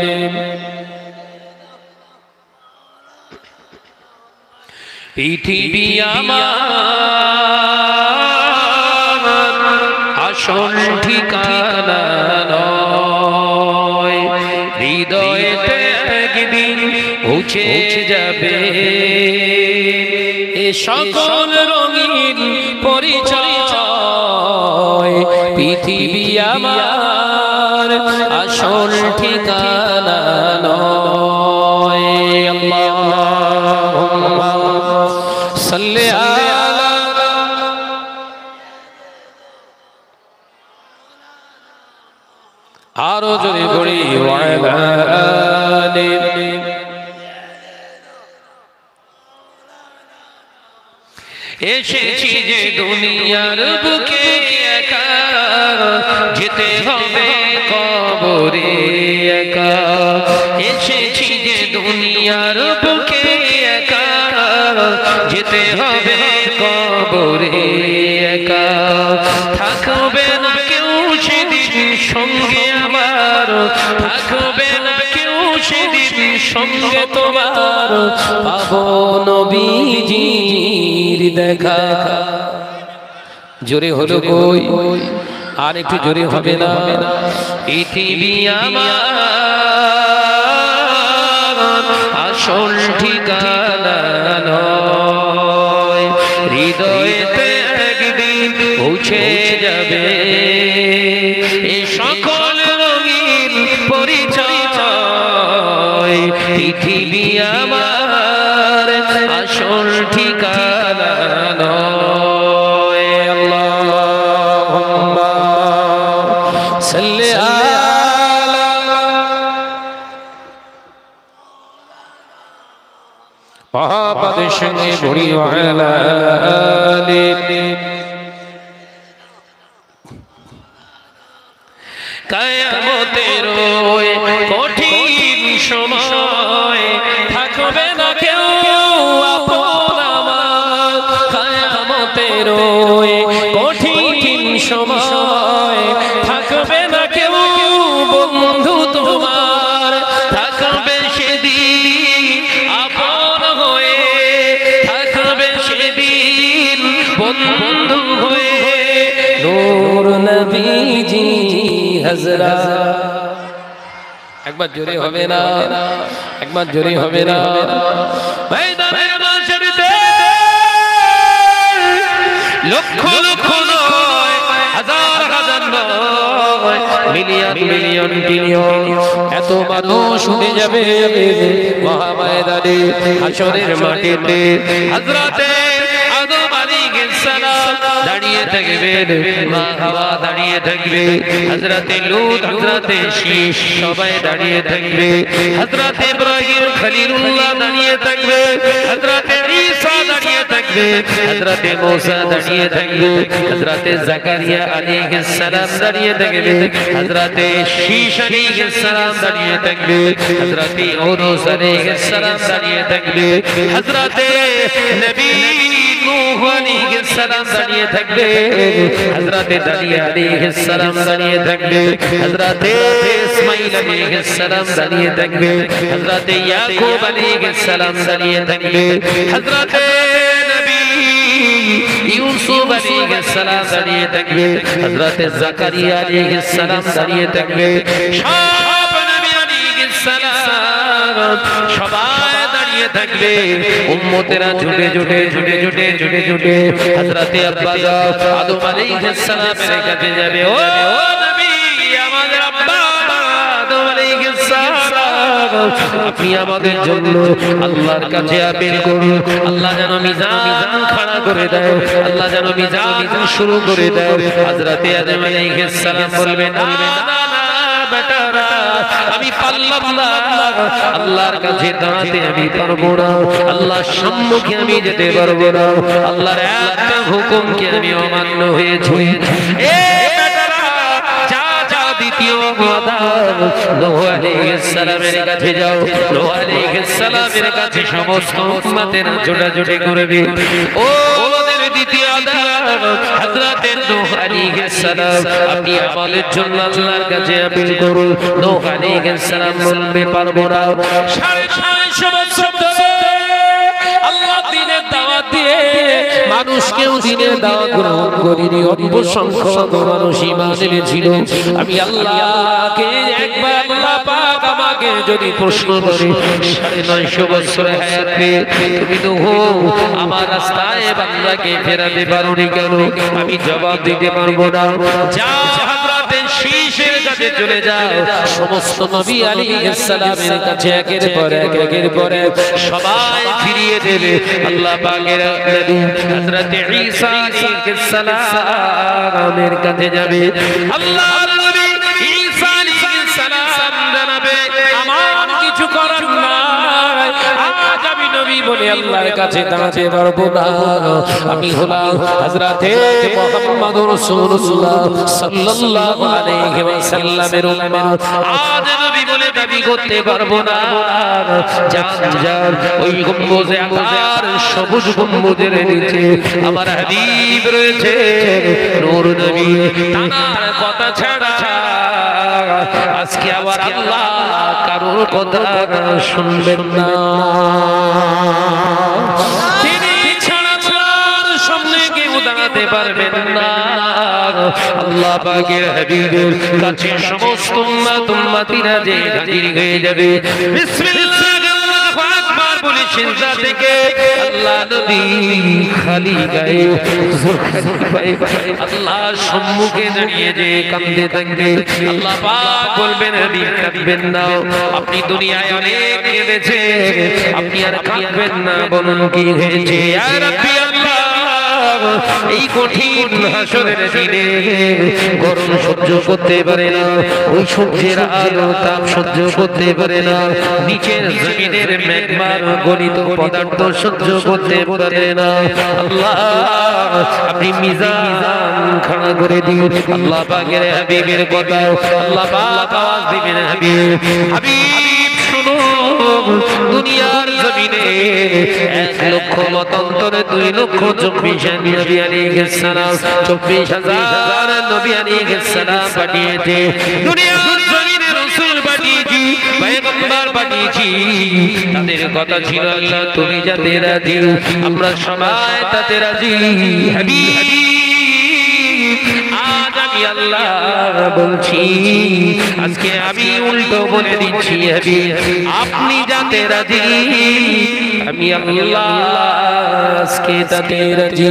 [SPEAKER 1] পৃথিবী আমার আসল ঠিকানা নয়, হৃদয়েতে একদিন পৌঁছে যাবে এ সকল রঙিন পরিচয়। পৃথিবী আমার আসল ঠিকানা নয়। আল্লাহুম্মা সাল্লি আলা আরো জোরে বলি ওয়ালা আলিহি। এসেছি যে দুনিয়ার বুকে একা, যেতে হবে কবরে একা। এসেছি যে দুনিয়ার বুকে একা, যেতে হবে কবরে একা। থাকবে না কেউ সেদিন সঙ্গে আমার, থাকবে না কেউ সেদিন সঙ্গে তোমার, পাবো নবীজির দেখা। জোরে হলো কই আর একটু জোরে হবে না পৃথিবী আমার আসল ঠিকানা নয় হৃদয়েতে একদিন পৌঁছে যাবে এই সকল রঙিন পরিচয় পৃথিবী আমার আসল ঠিকানা নয় আল্লাহুম্মা সাল্লি আলা মহাপদের সঙ্গে ভরি আলা আলি কিয়ামতের ওই কঠিন সময় থাকবে না কেউ আপন আমার কিয়ামতের ওই কঠিন সময় থাকবে না কেউ বন্ধু তোমার থাকবে সেদিন আপন হয়ে থাকবে সেদিন বন্ধু হয়ে নূর নবীজি হযরত একবার জোরে হবে না একবার জোরে হবে না ময়দানের মাঝেতে লক্ষ লক্ষ নয় হাজার হাজার নয় মিলিয়ন মিলিয়ন ট্রিলিয়ন এত মানুষ উঠে যাবে মহাময়দানে হাশরের মাটিতে হযরতে আদম আলাইহিস সালাম দাঁড়িয়ে থাকবেন মা হাওয়া দাঁড়িয়ে থাকবে হযরতে লূত হযরতে শীশ সবাই দাঁড়িয়ে থাকবে হযরতে ইব্রাহিম খলিলুল্লাহ দাঁড়িয়ে থাকবে হযরতে ঈসা দাঁড়িয়ে থাকবে হযরতে মুসা দাঁড়িয়ে থাকবে হযরতে জাকারিয়া আলাইহিস সালাম দাঁড়িয়ে থাকবে হযরতে শীশ আলাইহিস সালাম দাঁড়িয়ে থাকবে হযরতে ইউনূস আলাইহিস সালাম দাঁড়িয়ে থাকবে হযরতে নবী নূহ আলাইহিস সালাম দাঁড়িয়ে থাকবে হযরতে দানিয়া আলাইহিস সালাম দাঁড়িয়ে থাকবে হযরতে ইসমাঈল আলাইহিস সালাম দাঁড়িয়ে থাকবে হযরতে ইয়াকুব আলাইহিস সালাম দাঁড়িয়ে থাকবে হযরতে নবী ইউসুফ আলাইহিস সালাম দাঁড়িয়ে থাকবে হযরতে জাকারিয়া আলাইহিস সালাম দাঁড়িয়ে থাকবে সব নবী আলাইহিস সালাম সবাই দাঁড়িয়ে থাকবে উম্মতেরা ঝুটে ঝুটে ঝুটে ঝুটে ঝুটে ঝুটে হযরতে আব্বা আদম আলাইহিস সালামের কাছে যাবে ও নবী আমাদের আব্বা আদম আলাইহিস সালাম আপনি আমাদের জন্য আল্লাহর কাছে আপিল করুন আল্লাহ যেন মিজান খাড়া করে দেয় আল্লাহ যেন মিজান শুরু করে দেয় হযরতে আদম আলাইহিস সালাম বলবেন না বেটারা আমি পারলাম না আল্লাহর কাছে দাঁড়াতে আমি পারবো না আল্লাহর সম্মুখে আমি যেতে পারবো না আল্লাহর একটা হুকুমকে আমি অমান্য হয়েছি এ বেটারা যা যা দ্বিতীয় কথা নূহ আলাইহিস সালামের কাছে যাও নূহ আলাইহিস সালামের কাছে সমস্ত উম্মতেরা ছোটাছুটি করবে ও ওদের দ্বিতীয় হযরতে নূহ আলাইহিস সালাম আপনি আমাদের জন্য আল্লাহর কাছে আপিল করুন নূহ আলাইহিস সালাম বলবে পারবো না 650 বছর ধরে আল্লাহ দ্বীনের দাওয়াত দিয়ে মানুষকেও দ্বীনের দাওয়াত গ্রহণ করিনি অল্প সংখ্যক মানুষ ঈমান এনেছিল আমি আল্লাহকে একবার আল্লাহ পাক আমাকে যদি প্রশ্ন করে 950 বছর হায়াতে তুমি নূহ আমার রাস্তায় বান্দাকে ফেরাতে পারোনি কেন আমি জবাব দিতে পারবো না যা হযরতে শীশের কাছে চলে যাও সমস্ত নবী আলাইহিস সালামের কাছে একের পর এক সবাই ফিরিয়ে দেবে আল্লাহ পাকের নবী হযরতে ঈসা আলাইহিস সালামের কাছে যাবে আল্লাহর নবী ঈসা আলাইহিস সালাম জানাবে আমার কিছু করার নাই আজ আমি নবী বলে আল্লাহর কাছে দাঁড়াতে পারবো না আমি হলাম হযরতে মুহাম্মদুর রাসূলুল্লাহ সাল্লাল্লাহু আলাইহি ওয়াসাল্লামের উম্মত আজ নবী বলে দাবি করতে পারবো না যান ওই গম্বুজে আকার সবুজ গম্বুজের নিচে আমার হাবিব রয়েছে নূর নবী তার কথা ছাড়া আজকে আবার আল্লাহ কারোর কথা শুনবেন না তিনি ছাড়া সামনে কেউ দাঁড়াতে পারবেন না। আল্লাহ পাকের হাবিবের কাছে সমস্ত উম্মতিরা যে হাজির হয়ে যাবে। বিসমিল্লাহ আল্লাহু আকবার বলে সিজদা থেকে আল্লাহ নবী খালি গায়ে আল্লাহর সম্মুখে দাঁড়িয়ে যে কাঁদতে থাকবে। আল্লাহ পাক বলবেন হাবিব কাঁদবেন না, আপনি দুনিয়ায় অনেক কেঁদেছেন, আপনি আর কাঁদবেন না, বলুন কি হয়েছে? ইয়া রাব্বি আল্লাহ, এই কঠিন হাসরের দিনে গরম সহ্য করতে পারে না, ওই সূর্যের আলো তাপ সহ্য করতে পারে না, নিচের জমিনের ম্যাগমার গলিত পদার্থ সহ্য করতে পারে না। আল্লাহ আপনি মিজান খাড়া করে দিন। আল্লাহ পাকের হাবিবের কথা আল্লাহ পাক আওয়াজ দিবেন, হাবিব হাবিব শুনো, দুনিয়ার জমিনে 1,00,000 মতান্তরে 2,24,000 নবী আলাইহিস সালাম 24,000 নবী আলাইহিস সালাম পাঠিয়েছে। দুনিয়ার জমিনে রাসূল পাঠিয়েছি, পয়গম্বর পাঠিয়েছি, তাদের কথা ছিল আল্লাহ তুমি যাতে রাজি, আমরা সবাই তাতে রাজি। হাবিব আজ আমি আল্লাহ বলছি, আজকে আমি উল্টো বলে দিচ্ছি, হাবিব আপনি যাতে রাজি, আমি আল্লাহ আজকে তাতে রাজি।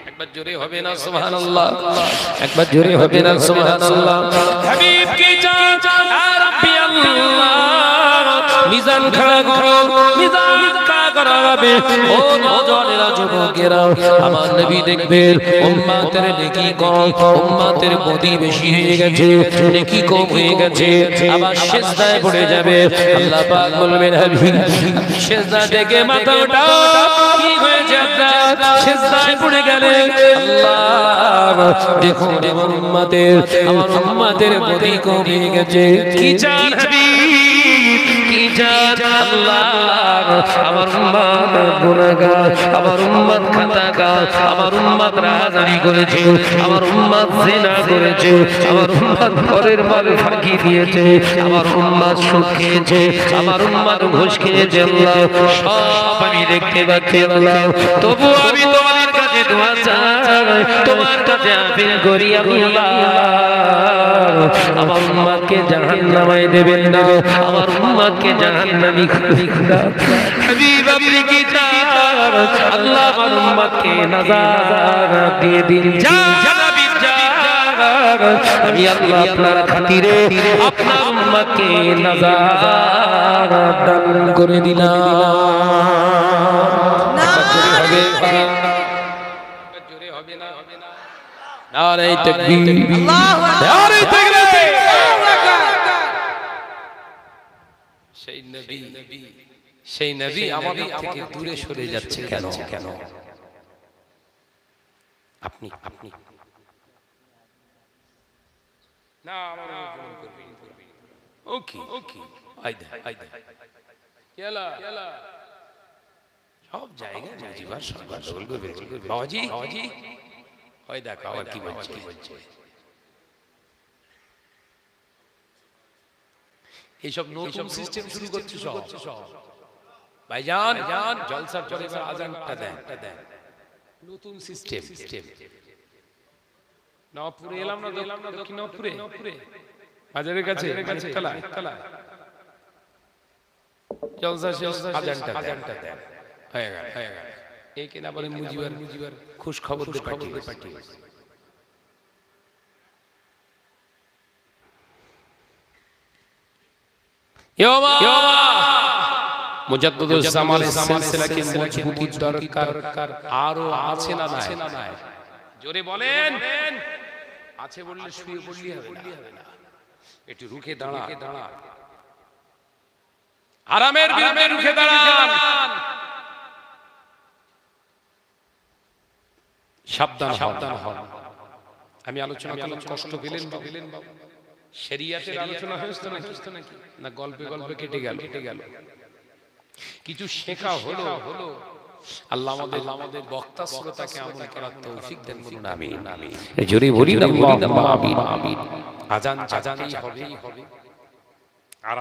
[SPEAKER 1] একবার জোরে হবে না সুবহানাল্লাহ? একবার জোরে হবে না সুবহানাল্লাহ? হাবিব কি চান? ইয়া রাব্বি আল্লাহ, মিজান খাড়া করো, মিজান খাড়া করা হবে। ও নওজওয়ানেরা, যুবকেরা, আমার নবী দেখবেন উম্মতের নেকি কম, উম্মতের গতি বেশি হয়ে গেছে, নেকি কম হয়ে গেছে, আবার সিজদায় পড়ে যাবে। আল্লাহ পাক বলবেন হাবিব সিজদা থেকে মাথা উঠাও, কি হয়েছে আপনার? সিজদায় পড়ে গেলে আল্লাহ দেখুন আমার উম্মতের গতি কম হয়ে গেছে। কি চান হাবিব? কি চান? আল্লাহ আমার উম্মত গুনাহগার, আমার উম্মত খাতাকার, আমার উম্মত রাহাজানি করেছে, আমার উম্মত জিনা করেছে, আমার উম্মত ঘরের মাল ফাঁকি দিয়েছে, আমার উম্মত সুদ খেয়েছে, আমার উম্মত ঘুষ খেয়েছে। আল্লাহ সব আমি দেখতে পাচ্ছি আল্লাহ, তবু আমি তোমার কাছে দোয়া চাই, তোমার কাছে আপিল করি আল্লাহ আমার উম্মতকে জাহান্নামে দেবেন না, আমার উম্মতকে জাহান্নামী করবেন না। হাবিব আপনি কি চান? আল্লাহ আমার উম্মতকে নাজাত দিয়ে দিন। হাবিব আমি আল্লাহ আপনার খাতিরে আপনার উম্মতকে নাজাত দান করে দিলাম। জোরে হবে না? নারে তাকবীর, আল্লাহু আকবার, নারে তাকবীর। সেই নবী আমাদের থেকে দূরে সরে যাচ্ছে কেন? আপনি না আমার ওকে আইদা সব জায়গায় মুজিবার সরকার বলবে বাবাজি হয় দেখো আবার কি বলছে। এইসব নতুন সিস্টেম শুরু করছে সব ভাইজান, জলসার চলে এবার আজানটা দেন, নতুন সিস্টেম। নওপুরে এলাম না, দক্ষিণ নওপুরে বাজারের কাছে জলসা শেষ, আজানটা দেন, হয়ে গেল। এই কিনা বলে মুজিবার খুশ খবর পাঠিয়ে মুজাদ্দিদুস জামানের সিলসিলাকে মজবুতির দরকার আরো আছে না নাই? জোরে বলেন। আছে বললে শুয়ে পড়লি হবে না, একটু রুখে দাঁড়া, আরামের বিরুদ্ধে রুখে দাঁড়ান, সাবধান হন। আমি আলোচনা করলাম, কষ্ট পেলেন বাবু? শরিয়াতের আলোচনা হয়েছে নাকি? না গল্পে কেটে গেল? কিছু শেখা হলো। আল্লাহ আমাদের বক্তা শ্রোতাকে আমল করার তৌফিক দেন, বলুন আমিন। জোরে বলি না আমিন। আজান হবে। আর